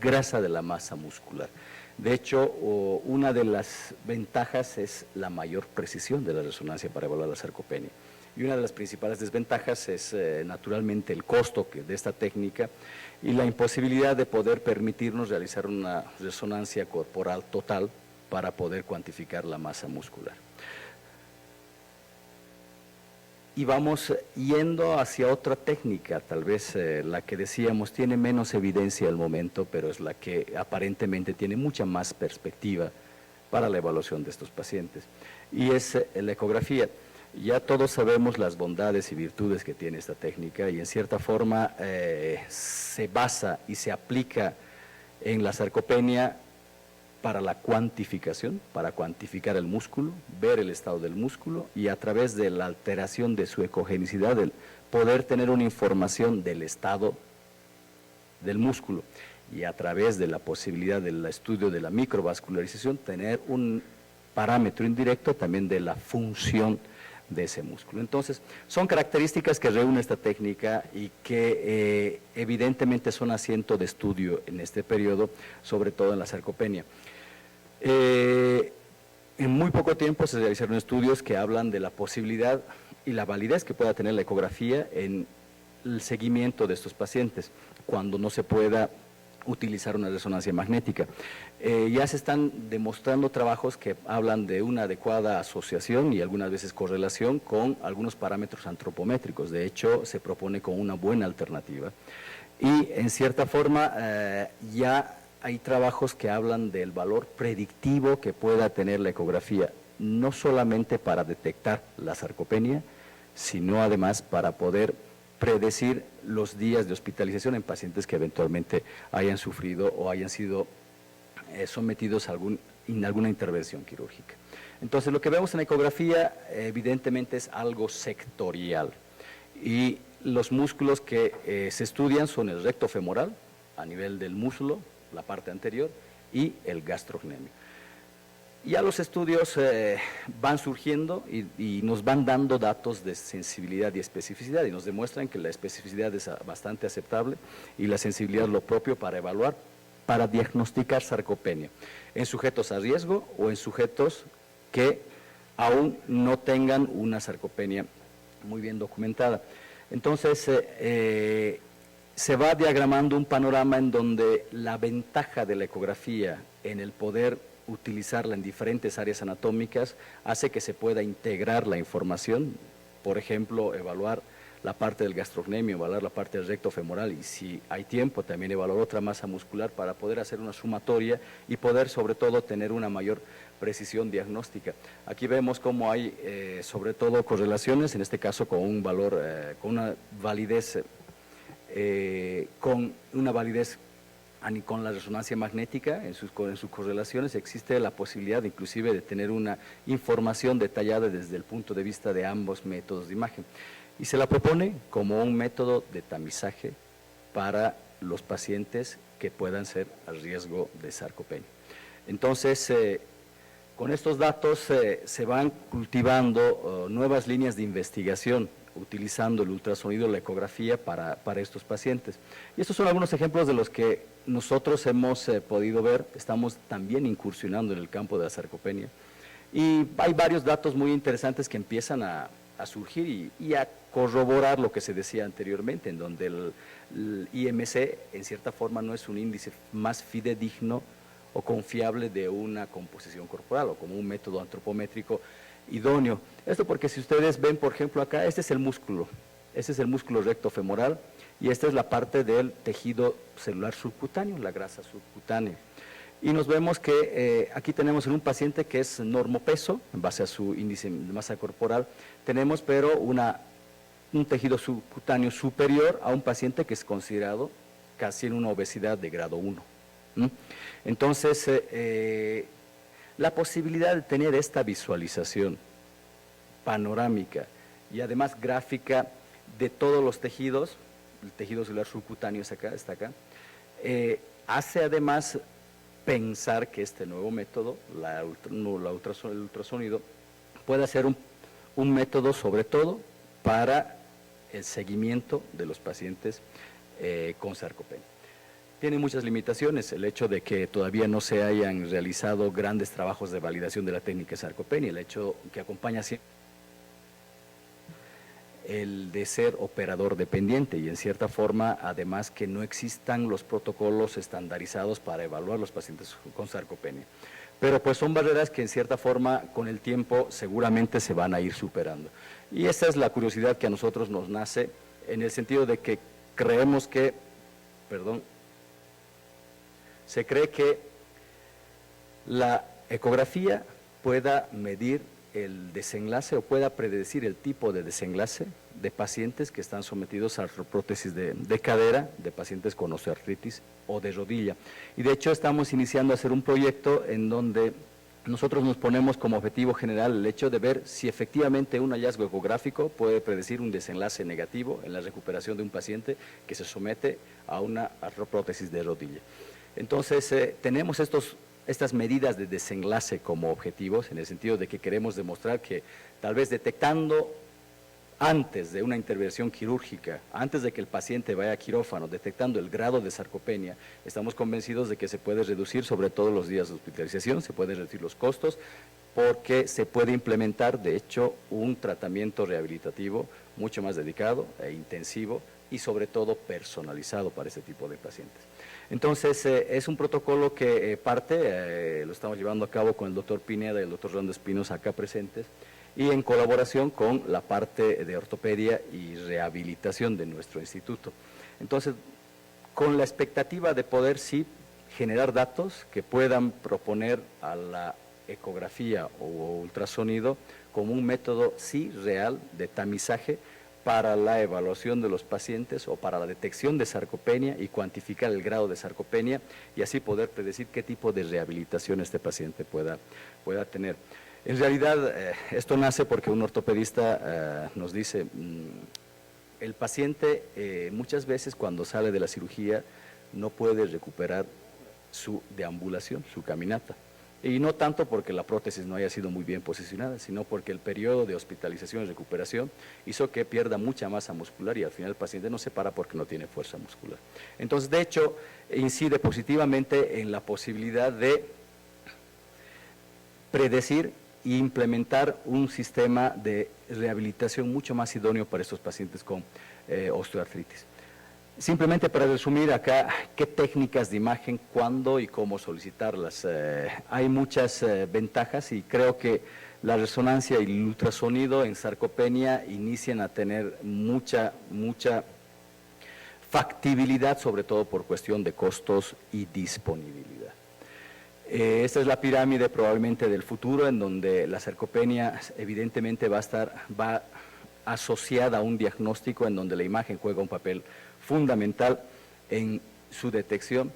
grasa de la masa muscular. De hecho, una de las ventajas es la mayor precisión de la resonancia para evaluar la sarcopenia. Y una de las principales desventajas es naturalmente el costo de esta técnica y la imposibilidad de poder permitirnos realizar una resonancia corporal total para poder cuantificar la masa muscular. Y vamos yendo hacia otra técnica, tal vez la que decíamos tiene menos evidencia al momento, pero es la que aparentemente tiene mucha más perspectiva para la evaluación de estos pacientes, y es la ecografía. Ya todos sabemos las bondades y virtudes que tiene esta técnica y en cierta forma se basa y se aplica en la sarcopenia para la cuantificación, para cuantificar el músculo, ver el estado del músculo y a través de la alteración de su ecogenicidad, el poder tener una información del estado del músculo y a través de la posibilidad del estudio de la microvascularización tener un parámetro indirecto también de la función de ese músculo. Entonces, son características que reúne esta técnica y que evidentemente son asiento de estudio en este periodo, sobre todo en la sarcopenia. En muy poco tiempo se realizaron estudios que hablan de la posibilidad y la validez que pueda tener la ecografía en el seguimiento de estos pacientes, cuando no se pueda utilizar una resonancia magnética. Ya se están demostrando trabajos que hablan de una adecuada asociación y algunas veces correlación con algunos parámetros antropométricos. De hecho, se propone como una buena alternativa. Y en cierta forma ya hay trabajos que hablan del valor predictivo que pueda tener la ecografía, no solamente para detectar la sarcopenia, sino además para poder predecir los días de hospitalización en pacientes que eventualmente hayan sufrido o hayan sido sometidos a alguna intervención quirúrgica. Entonces, lo que vemos en la ecografía evidentemente es algo sectorial y los músculos que se estudian son el recto femoral a nivel del muslo, la parte anterior, y el gastrocnemio. Ya los estudios van surgiendo y nos van dando datos de sensibilidad y especificidad y nos demuestran que la especificidad es bastante aceptable y la sensibilidad lo propio para evaluar, para diagnosticar sarcopenia en sujetos a riesgo o en sujetos que aún no tengan una sarcopenia muy bien documentada. Entonces, se va diagramando un panorama en donde la ventaja de la ecografía en el poder utilizarla en diferentes áreas anatómicas hace que se pueda integrar la información, por ejemplo, evaluar la parte del gastrocnemio, evaluar la parte del recto femoral y si hay tiempo también evaluar otra masa muscular para poder hacer una sumatoria y poder sobre todo tener una mayor precisión diagnóstica. Aquí vemos cómo hay sobre todo correlaciones, en este caso con un valor, con una validez con la resonancia magnética en sus correlaciones existe la posibilidad inclusive de tener una información detallada desde el punto de vista de ambos métodos de imagen. Y se la propone como un método de tamizaje para los pacientes que puedan ser a riesgo de sarcopenia. Entonces, con estos datos se van cultivando nuevas líneas de investigación utilizando el ultrasonido, la ecografía para estos pacientes. Y estos son algunos ejemplos de los que nosotros hemos podido ver, estamos también incursionando en el campo de la sarcopenia. Y hay varios datos muy interesantes que empiezan a surgir y a corroborar lo que se decía anteriormente, en donde el IMC en cierta forma no es un índice más fidedigno o confiable de una composición corporal o como un método antropométrico idóneo. Esto porque si ustedes ven, por ejemplo, acá, este es el músculo recto femoral y esta es la parte del tejido celular subcutáneo, la grasa subcutánea. Y nos vemos que aquí tenemos en un paciente que es normopeso, en base a su índice de masa corporal, tenemos pero un tejido subcutáneo superior a un paciente que es considerado casi en una obesidad de grado 1. Entonces, la posibilidad de tener esta visualización panorámica y además gráfica de todos los tejidos, el tejido celular subcutáneo está acá, hace además pensar que este nuevo método, el ultrasonido, puede ser un método sobre todo para el seguimiento de los pacientes con sarcopenia. Tiene muchas limitaciones, el hecho de que todavía no se hayan realizado grandes trabajos de validación de la técnica de sarcopenia, el hecho que acompaña siempre el de ser operador dependiente y en cierta forma además que no existan los protocolos estandarizados para evaluar los pacientes con sarcopenia. Pero pues son barreras que en cierta forma con el tiempo seguramente se van a ir superando. Y esa es la curiosidad que a nosotros nos nace en el sentido de que creemos que, se cree que la ecografía pueda medir el desenlace o pueda predecir el tipo de desenlace de pacientes que están sometidos a artrótesis de cadera, de pacientes con osteoartritis o de rodilla. Y de hecho estamos iniciando a hacer un proyecto en donde nosotros nos ponemos como objetivo general el hecho de ver si efectivamente un hallazgo ecográfico puede predecir un desenlace negativo en la recuperación de un paciente que se somete a una artrótesis de rodilla. Entonces, tenemos estas medidas de desenlace como objetivos, en el sentido de que queremos demostrar que tal vez detectando antes de una intervención quirúrgica, antes de que el paciente vaya a quirófano, detectando el grado de sarcopenia, estamos convencidos de que se puede reducir sobre todo los días de hospitalización, se pueden reducir los costos, porque se puede implementar, de hecho, un tratamiento rehabilitativo mucho más dedicado e intensivo y sobre todo personalizado para este tipo de pacientes. Entonces, es un protocolo que lo estamos llevando a cabo con el doctor Pineda y el doctor Rolando Espinosa acá presentes, y en colaboración con la parte de ortopedia y rehabilitación de nuestro instituto. Entonces, con la expectativa de poder sí generar datos que puedan proponer a la ecografía o ultrasonido como un método sí real de tamizaje para la evaluación de los pacientes o para la detección de sarcopenia y cuantificar el grado de sarcopenia y así poder predecir qué tipo de rehabilitación este paciente pueda tener. En realidad, esto nace porque un ortopedista nos dice, el paciente muchas veces cuando sale de la cirugía no puede recuperar su deambulación, su caminata. Y no tanto porque la prótesis no haya sido muy bien posicionada, sino porque el periodo de hospitalización y recuperación hizo que pierda mucha masa muscular y al final el paciente no se para porque no tiene fuerza muscular. Entonces, de hecho, incide positivamente en la posibilidad de predecir e implementar un sistema de rehabilitación mucho más idóneo para estos pacientes con osteoartritis. Simplemente para resumir acá, ¿qué técnicas de imagen, cuándo y cómo solicitarlas? Hay muchas ventajas y creo que la resonancia y el ultrasonido en sarcopenia inician a tener mucha factibilidad, sobre todo por cuestión de costos y disponibilidad. Esta es la pirámide probablemente del futuro, en donde la sarcopenia evidentemente va asociada a un diagnóstico en donde la imagen juega un papel fundamental en su detección.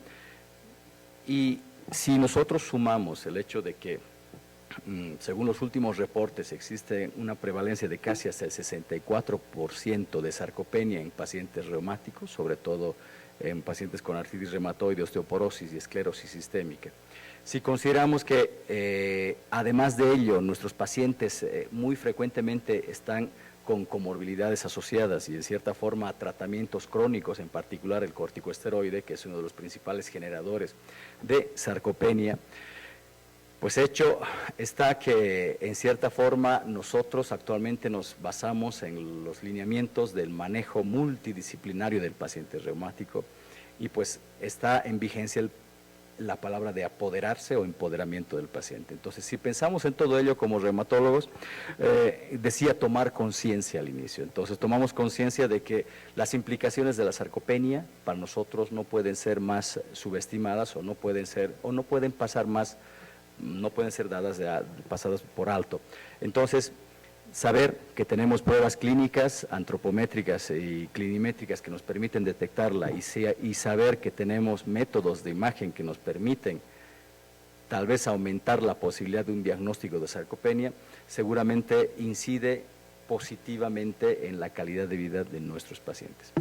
Y si nosotros sumamos el hecho de que, según los últimos reportes, existe una prevalencia de casi hasta el 64% de sarcopenia en pacientes reumáticos, sobre todo en pacientes con artritis reumatoide, osteoporosis y esclerosis sistémica. Si consideramos que, además de ello, nuestros pacientes muy frecuentemente están con comorbilidades asociadas y en cierta forma tratamientos crónicos, en particular el corticosteroide, que es uno de los principales generadores de sarcopenia, pues hecho está que en cierta forma nosotros actualmente nos basamos en los lineamientos del manejo multidisciplinario del paciente reumático y pues está en vigencia la palabra de apoderarse o empoderamiento del paciente. Entonces, si pensamos en todo ello como reumatólogos, decía tomar conciencia al inicio. Entonces, tomamos conciencia de que las implicaciones de la sarcopenia para nosotros no pueden ser más subestimadas o no pueden ser pasadas por alto. Entonces, saber que tenemos pruebas clínicas, antropométricas y clinimétricas que nos permiten detectarla y saber que tenemos métodos de imagen que nos permiten tal vez aumentar la posibilidad de un diagnóstico de sarcopenia, seguramente incide positivamente en la calidad de vida de nuestros pacientes.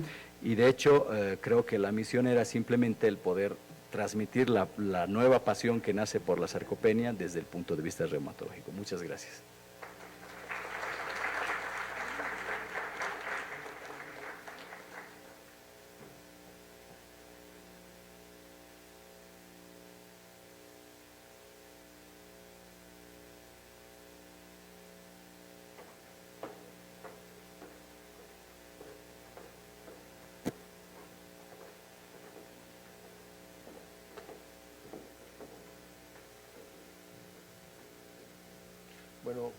Y de hecho, creo que la misión era simplemente el poder transmitir la nueva pasión que nace por la sarcopenia desde el punto de vista reumatológico. Muchas gracias. Bueno,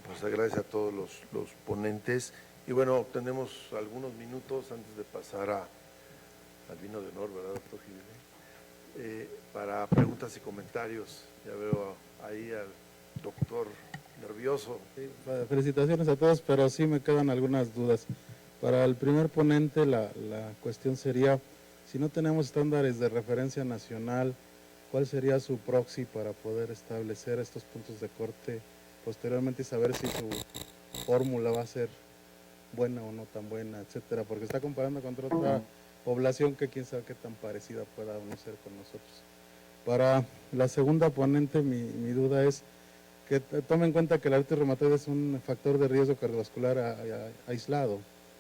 pues agradezco a todos los ponentes y bueno, tenemos algunos minutos antes de pasar al vino de honor, ¿verdad, doctor Jiménez? Para preguntas y comentarios. Ya veo ahí al doctor nervioso. Sí, felicitaciones a todos, pero sí me quedan algunas dudas. Para el primer ponente la cuestión sería, si no tenemos estándares de referencia nacional, ¿cuál sería su proxy para poder establecer estos puntos de corte posteriormente y saber si su fórmula va a ser buena o no tan buena, etcétera? Porque está comparando contra otra población que quién sabe qué tan parecida pueda o no ser con nosotros. Para la segunda ponente, mi duda es que tome en cuenta que el artritis reumatoide es un factor de riesgo cardiovascular aislado,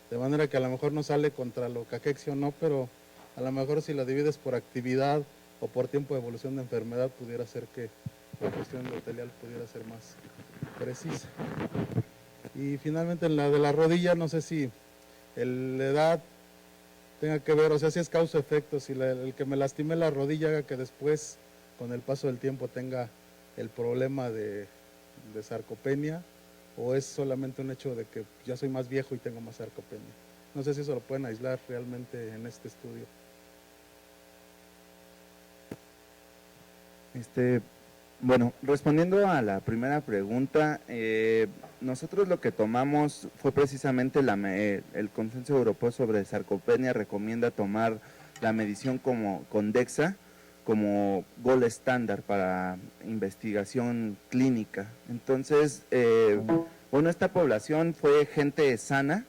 de manera que a lo mejor no sale contra lo caquexio o no, pero a lo mejor si la divides por actividad o por tiempo de evolución de enfermedad, pudiera ser que la cuestión endotelial pudiera ser más precisa. Y finalmente en la de la rodilla, no sé si la edad tenga que ver, o sea, si es causa-efecto, si el que me lastimé la rodilla haga que después, con el paso del tiempo, tenga el problema de sarcopenia, o es solamente un hecho de que ya soy más viejo y tengo más sarcopenia. No sé si eso lo pueden aislar realmente en este estudio. Bueno, respondiendo a la primera pregunta, nosotros lo que tomamos fue precisamente el Consenso Europeo sobre Sarcopenia recomienda tomar la medición con DEXA como gold estándar para investigación clínica. Entonces, bueno, esta población fue gente sana,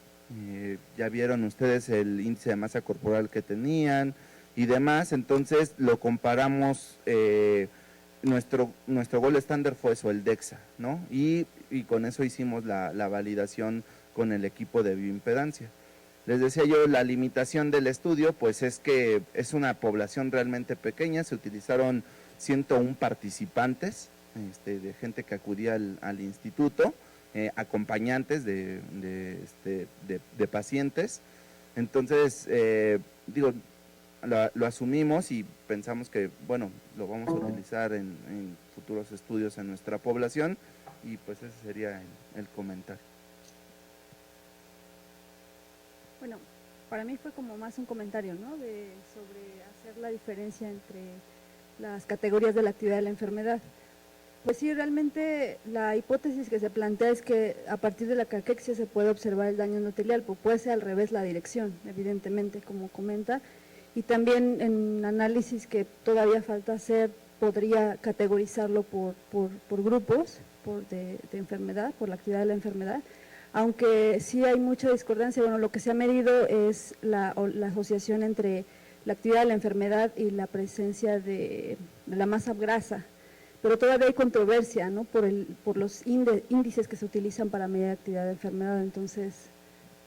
ya vieron ustedes el índice de masa corporal que tenían y demás, entonces lo comparamos. Nuestro gold estándar fue eso, el DEXA, ¿no? Y con eso hicimos la validación con el equipo de bioimpedancia. Les decía yo, la limitación del estudio, pues es que es una población realmente pequeña, se utilizaron 101 participantes, de gente que acudía al instituto, acompañantes de pacientes. Entonces, lo asumimos y pensamos que, bueno, lo vamos a utilizar en futuros estudios en nuestra población, y pues ese sería el comentario. Bueno, para mí fue como más un comentario, ¿no? Sobre hacer la diferencia entre las categorías de la actividad de la enfermedad. Pues sí, realmente la hipótesis que se plantea es que a partir de la caquexia se puede observar el daño endotelial, pues puede ser al revés la dirección, evidentemente, como comenta, y también en análisis que todavía falta hacer, podría categorizarlo por grupos de enfermedad, por la actividad de la enfermedad, aunque sí hay mucha discordancia. Bueno, lo que se ha medido es la asociación entre la actividad de la enfermedad y la presencia de la masa grasa, pero todavía hay controversia, ¿no? por los índices que se utilizan para medir la actividad de la enfermedad. Entonces,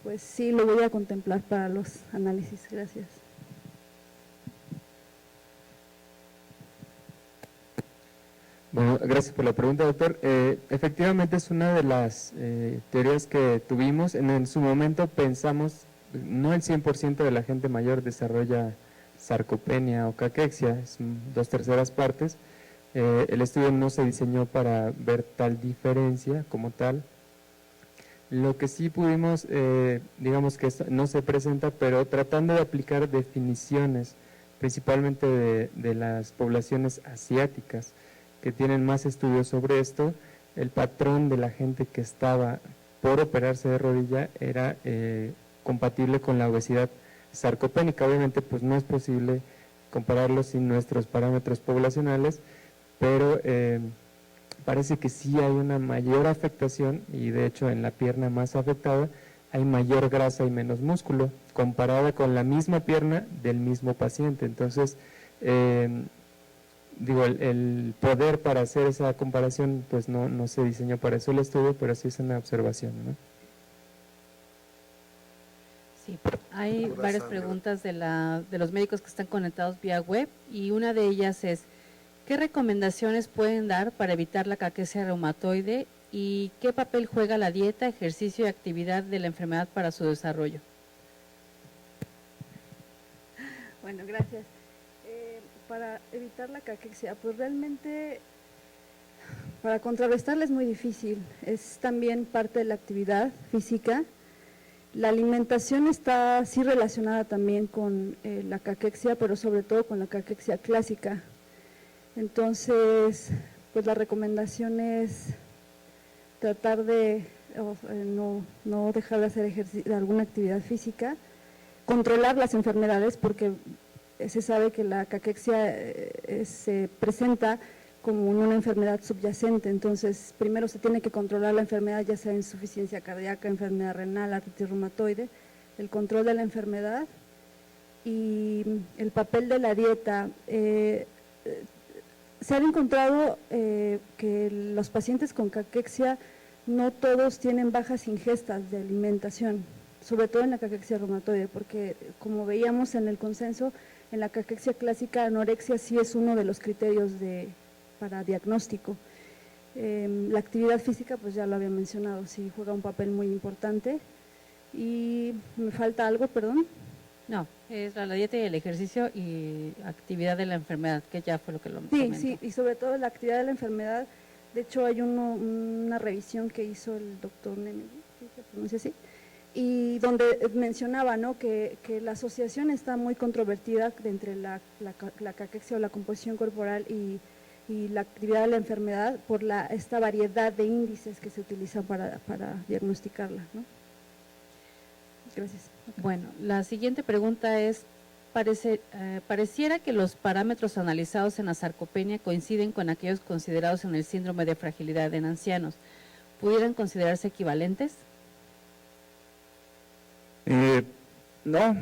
pues sí, lo voy a contemplar para los análisis. Gracias. Bueno, gracias por la pregunta, doctor. Efectivamente es una de las teorías que tuvimos. En su momento pensamos, no el 100% de la gente mayor desarrolla sarcopenia o caquexia, es 2/3 partes. El estudio no se diseñó para ver tal diferencia como tal. Lo que sí pudimos, digamos que no se presenta, pero tratando de aplicar definiciones, principalmente de las poblaciones asiáticas, que tienen más estudios sobre esto, el patrón de la gente que estaba por operarse de rodilla era compatible con la obesidad sarcopénica. Obviamente pues no es posible compararlo sin nuestros parámetros poblacionales, pero parece que sí hay una mayor afectación, y de hecho en la pierna más afectada hay mayor grasa y menos músculo, comparada con la misma pierna del mismo paciente. Entonces, digo, el poder para hacer esa comparación pues no se diseñó para eso el estudio, pero sí es una observación, ¿no? Sí, hay varias preguntas de los médicos que están conectados vía web, y una de ellas es: ¿qué recomendaciones pueden dar para evitar la caquexia reumatoide y qué papel juega la dieta, ejercicio y actividad de la enfermedad para su desarrollo? Bueno, gracias. Para evitar la caquexia, pues realmente para contrarrestarla es muy difícil, es también parte de la actividad física. La alimentación está sí relacionada también con la caquexia, pero sobre todo con la caquexia clásica. Entonces, pues la recomendación es tratar de no dejar de hacer alguna actividad física, controlar las enfermedades, porque se sabe que la caquexia se presenta como una enfermedad subyacente. Entonces primero se tiene que controlar la enfermedad, ya sea insuficiencia cardíaca, enfermedad renal, artritis reumatoide, el control de la enfermedad y el papel de la dieta. Se han encontrado que los pacientes con caquexia no todos tienen bajas ingestas de alimentación, sobre todo en la caquexia reumatoide, porque como veíamos en el consenso, en la caquexia clásica, anorexia sí es uno de los criterios para diagnóstico. La actividad física, pues ya lo había mencionado, sí juega un papel muy importante. Y me falta algo, perdón. No, es la dieta y el ejercicio y actividad de la enfermedad, que ya fue lo que lo comentó. Sí, y sobre todo la actividad de la enfermedad. De hecho hay una revisión que hizo el doctor Neme, ¿sí se pronuncia así? Y donde mencionaba, ¿no?, que la asociación está muy controvertida entre la caquexia o la composición corporal y la actividad de la enfermedad por esta variedad de índices que se utilizan para diagnosticarla, ¿no? Gracias. Bueno, la siguiente pregunta es: pareciera que los parámetros analizados en la sarcopenia coinciden con aquellos considerados en el síndrome de fragilidad en ancianos. ¿Pudieran considerarse equivalentes? No,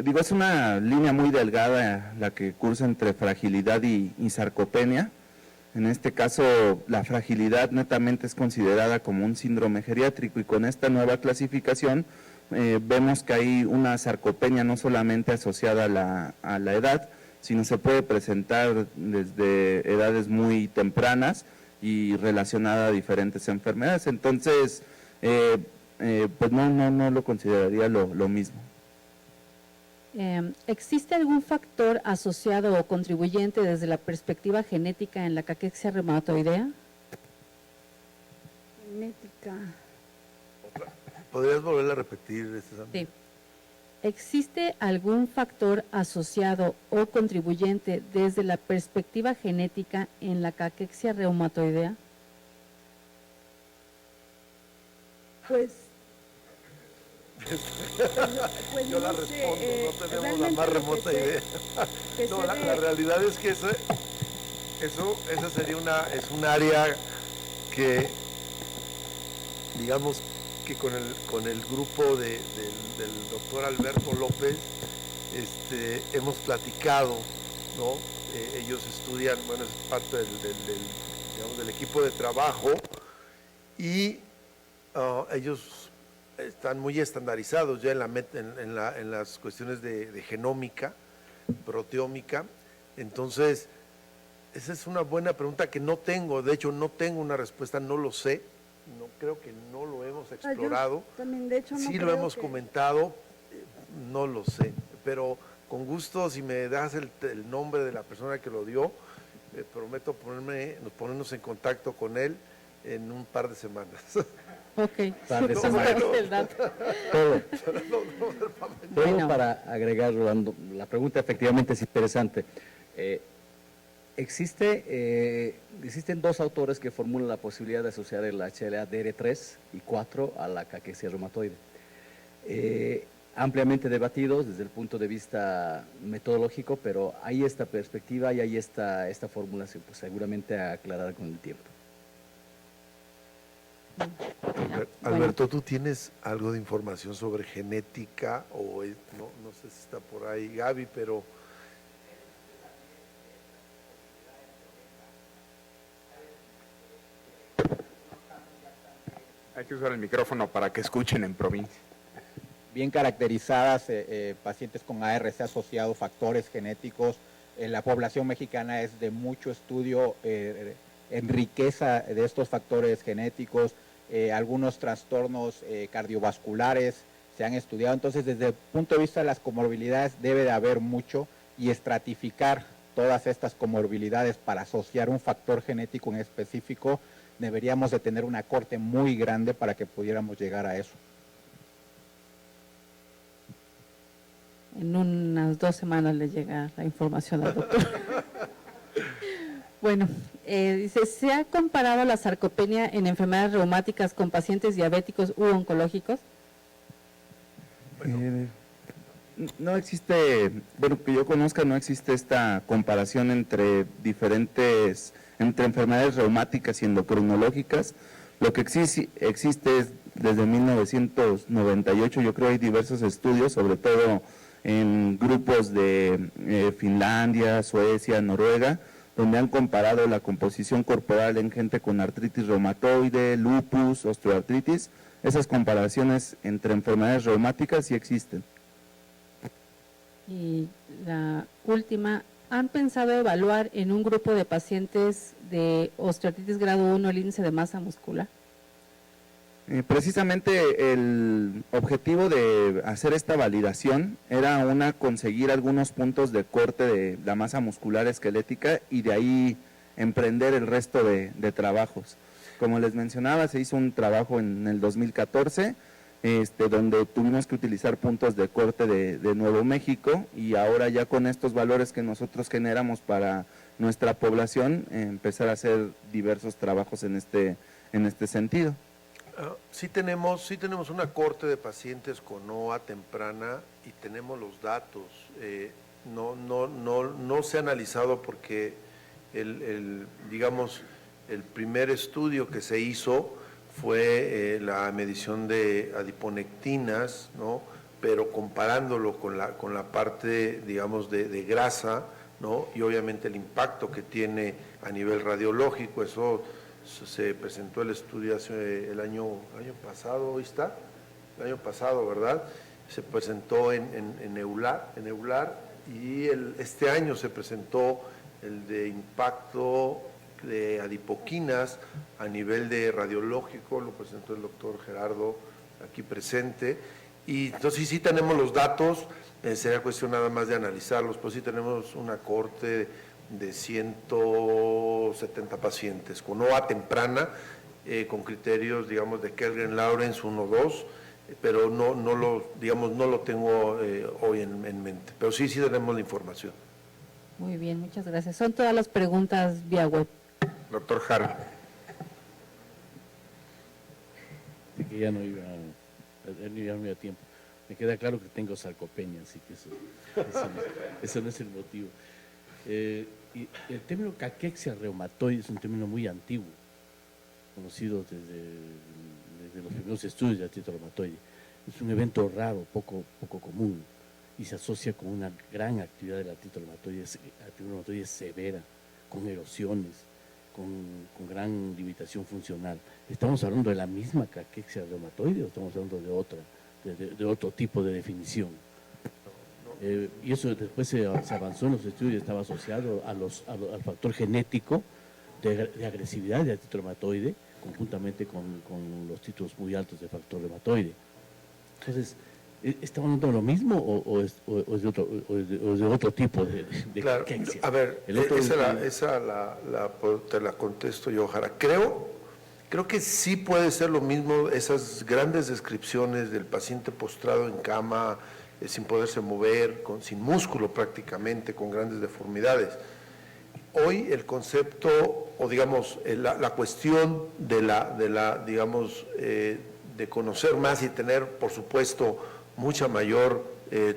digo, es una línea muy delgada la que cursa entre fragilidad y sarcopenia. En este caso, la fragilidad netamente es considerada como un síndrome geriátrico, y con esta nueva clasificación vemos que hay una sarcopenia no solamente asociada a la edad, sino se puede presentar desde edades muy tempranas y relacionada a diferentes enfermedades. Entonces, pues no lo consideraría lo mismo. ¿Existe algún factor asociado o contribuyente desde la perspectiva genética en la caquexia reumatoidea? Genética. ¿Podrías volver a repetir? Sí. ¿Existe algún factor asociado o contribuyente desde la perspectiva genética en la caquexia reumatoidea? Pues Yo la no respondo, sé, no tenemos la realmente más lo que remota sé- idea. que No, sé la de- realidad es que esa sería es un área que, digamos, que con el grupo del doctor Alberto López hemos platicado, ¿no? Ellos estudian, bueno, es parte digamos, del equipo de trabajo y ellos están muy estandarizados ya en las cuestiones de genómica, proteómica. Entonces, esa es una buena pregunta que no tengo, de hecho no tengo una respuesta, no lo sé, no creo que no lo hemos explorado. También, de hecho, no Sí lo creo hemos que- comentado, no lo sé, pero con gusto si me das el nombre de la persona que lo dio, prometo ponernos en contacto con él en un par de semanas. Ok, Par de eso semanas. es el dato. Todo Bueno. para agregar, Rolando, la pregunta efectivamente es interesante. Existen dos autores que formulan la posibilidad de asociar el HLA-DR3 y 4 a la caquexia reumatoide. Ampliamente debatidos desde el punto de vista metodológico, pero hay esta perspectiva y hay esta formulación, pues seguramente a aclarar con el tiempo. Alberto, ¿tú tienes algo de información sobre genética o no sé si está por ahí Gaby, pero Hay que usar el micrófono para que escuchen en provincia. Bien caracterizadas, pacientes con ARC asociado, factores genéticos. La población mexicana es de mucho estudio en riqueza de estos factores genéticos. Algunos trastornos cardiovasculares se han estudiado. Entonces, desde el punto de vista de las comorbilidades, debe de haber mucho y estratificar todas estas comorbilidades para asociar un factor genético en específico. Deberíamos de tener una corte muy grande para que pudiéramos llegar a eso. En unas 2 semanas le llega la información al doctor. Bueno, dice, ¿se ha comparado la sarcopenia en enfermedades reumáticas con pacientes diabéticos u oncológicos? No existe, bueno, que yo conozca, no existe esta comparación entre enfermedades reumáticas y endocrinológicas. Lo que existe es desde 1998, yo creo hay diversos estudios, sobre todo en grupos de Finlandia, Suecia, Noruega, donde han comparado la composición corporal en gente con artritis reumatoide, lupus, osteoartritis. Esas comparaciones entre enfermedades reumáticas sí existen. Y la última, ¿han pensado evaluar en un grupo de pacientes de osteoartritis grado 1 el índice de masa muscular? Precisamente el objetivo de hacer esta validación era conseguir algunos puntos de corte de la masa muscular esquelética y de ahí emprender el resto de trabajos. Como les mencionaba, se hizo un trabajo en el 2014, donde tuvimos que utilizar puntos de corte de Nuevo México y ahora ya con estos valores que nosotros generamos para nuestra población, empezar a hacer diversos trabajos en este sentido. Sí tenemos una corte de pacientes con OA temprana y tenemos los datos. No se ha analizado porque digamos, el primer estudio que se hizo fue la medición de adiponectinas, ¿no? Pero comparándolo con la parte, digamos, de grasa, ¿no? Y obviamente el impacto que tiene a nivel radiológico, eso se presentó el estudio el año pasado, ¿hoy está? El año pasado, ¿verdad? Se presentó en EULAR y este año se presentó el de impacto de adipoquinas a nivel de radiológico, lo presentó el doctor Gerardo aquí presente, y entonces sí tenemos los datos, sería cuestión nada más de analizarlos, pues sí tenemos una cohorte de 170 pacientes con OA temprana, con criterios, digamos, de Kellgren-Lawrence 1-2, pero no lo tengo hoy en mente, pero sí tenemos la información. Muy bien, muchas gracias. Son todas las preguntas vía web. Doctor Jara. De que ya no iba a tiempo. Me queda claro que tengo sarcopenia, así que eso no es el motivo. Y el término caquexia reumatoide es un término muy antiguo, conocido desde los primeros estudios de artritis reumatoide. Es un evento raro, poco común, y se asocia con una gran actividad de la artritis reumatoide severa, con erosiones, con gran limitación funcional. ¿Estamos hablando de la misma caquexia reumatoide o estamos hablando de otro tipo de definición? Y eso después se avanzó en los estudios y estaba asociado al factor genético de agresividad de artritis reumatoide, conjuntamente con los títulos muy altos de factor reumatoide. Entonces, ¿estamos hablando de lo mismo o es de otro tipo de claro, caquexia? A ver, te la contesto yo, Jara. Creo que sí puede ser lo mismo, esas grandes descripciones del paciente postrado en cama, sin poderse mover, sin músculo prácticamente, con grandes deformidades. Hoy el concepto, o digamos, la cuestión de conocer más y tener, por supuesto, mucha mayor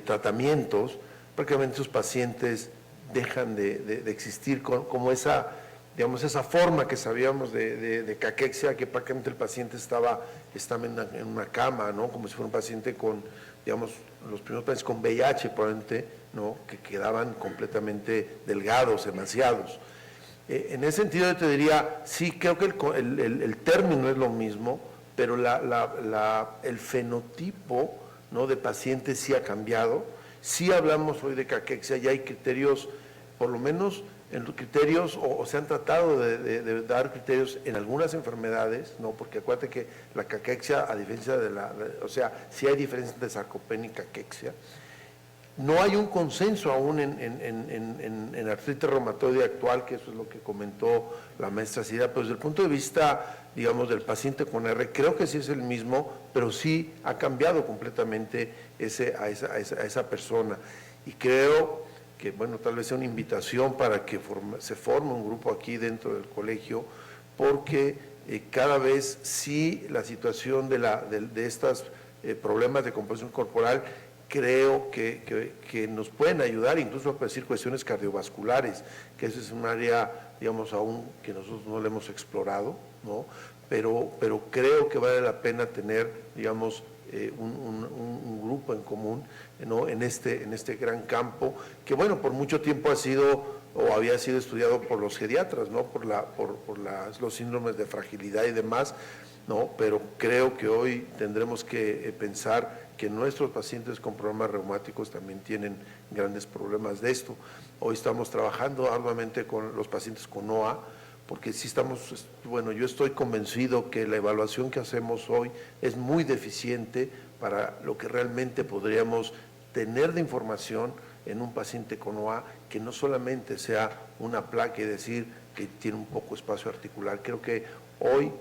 tratamientos, prácticamente esos pacientes dejan de existir como esa forma que sabíamos de caquexia, que prácticamente el paciente estaba en una cama, ¿no? Como si fuera un paciente con, digamos, los primeros pacientes con VIH, probablemente, ¿no? Que quedaban completamente delgados, emaciados. En ese sentido yo te diría, sí, creo que el término es lo mismo, pero el fenotipo, ¿no? De pacientes sí ha cambiado. Sí hablamos hoy de caquexia, ya hay criterios, por lo menos en los criterios, o se han tratado de dar criterios en algunas enfermedades, ¿no? Porque acuérdate que la caquexia, a diferencia sí hay diferencias entre sarcopenia y caquexia. No hay un consenso aún en artritis reumatoide actual, que eso es lo que comentó la maestra Cida, pero desde el punto de vista, digamos, del paciente con R, creo que sí es el mismo, pero sí ha cambiado completamente a esa persona. Y creo que, bueno, tal vez sea una invitación para que se forme un grupo aquí dentro del colegio, porque cada vez sí la situación de estos problemas de composición corporal creo que nos pueden ayudar incluso a predecir cuestiones cardiovasculares, que ese es un área, digamos, aún que nosotros no lo hemos explorado, ¿no? Pero creo que vale la pena tener, digamos, un grupo en común, ¿no? en este gran campo, que bueno, por mucho tiempo ha sido o había sido estudiado por los geriatras, ¿no? por los síndromes de fragilidad y demás, ¿no? Pero creo que hoy tendremos que pensar que nuestros pacientes con problemas reumáticos también tienen grandes problemas de esto. Hoy estamos trabajando arduamente con los pacientes con OA, porque sí yo estoy convencido que la evaluación que hacemos hoy es muy deficiente para lo que realmente podríamos tener de información en un paciente con OA, que no solamente sea una placa y decir que tiene un poco espacio articular. Creo que hoy,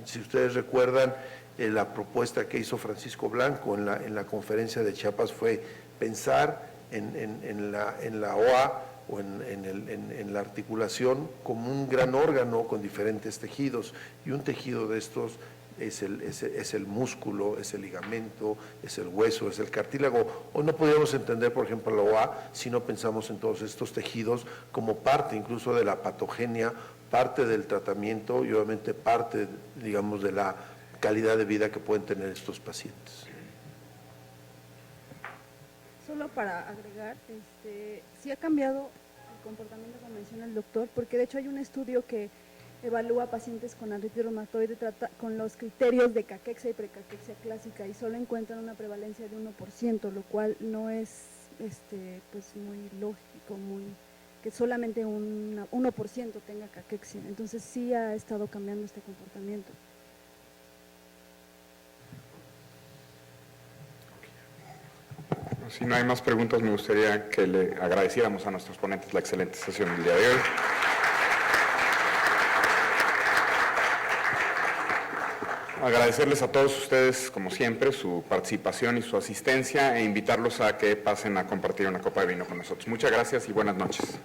si ustedes recuerdan, la propuesta que hizo Francisco Blanco en la conferencia de Chiapas fue pensar en la OA o en la articulación como un gran órgano con diferentes tejidos, y un tejido de estos es el músculo, es el ligamento, es el hueso, es el cartílago. Hoy no podríamos entender, por ejemplo, la OA si no pensamos en todos estos tejidos como parte incluso de la patogenia, parte del tratamiento y obviamente parte, digamos, de la calidad de vida que pueden tener estos pacientes. Solo para agregar, sí ha cambiado el comportamiento, como menciona el doctor, porque de hecho hay un estudio que evalúa pacientes con artritis reumatoide con los criterios de caquexia y precaquexia clásica y solo encuentran una prevalencia de 1%, lo cual no es pues muy lógico, que solamente un 1% tenga caquexia. Entonces sí ha estado cambiando este comportamiento. Si no hay más preguntas, me gustaría que le agradeciéramos a nuestros ponentes la excelente sesión del día de hoy. Agradecerles a todos ustedes, como siempre, su participación y su asistencia e invitarlos a que pasen a compartir una copa de vino con nosotros. Muchas gracias y buenas noches.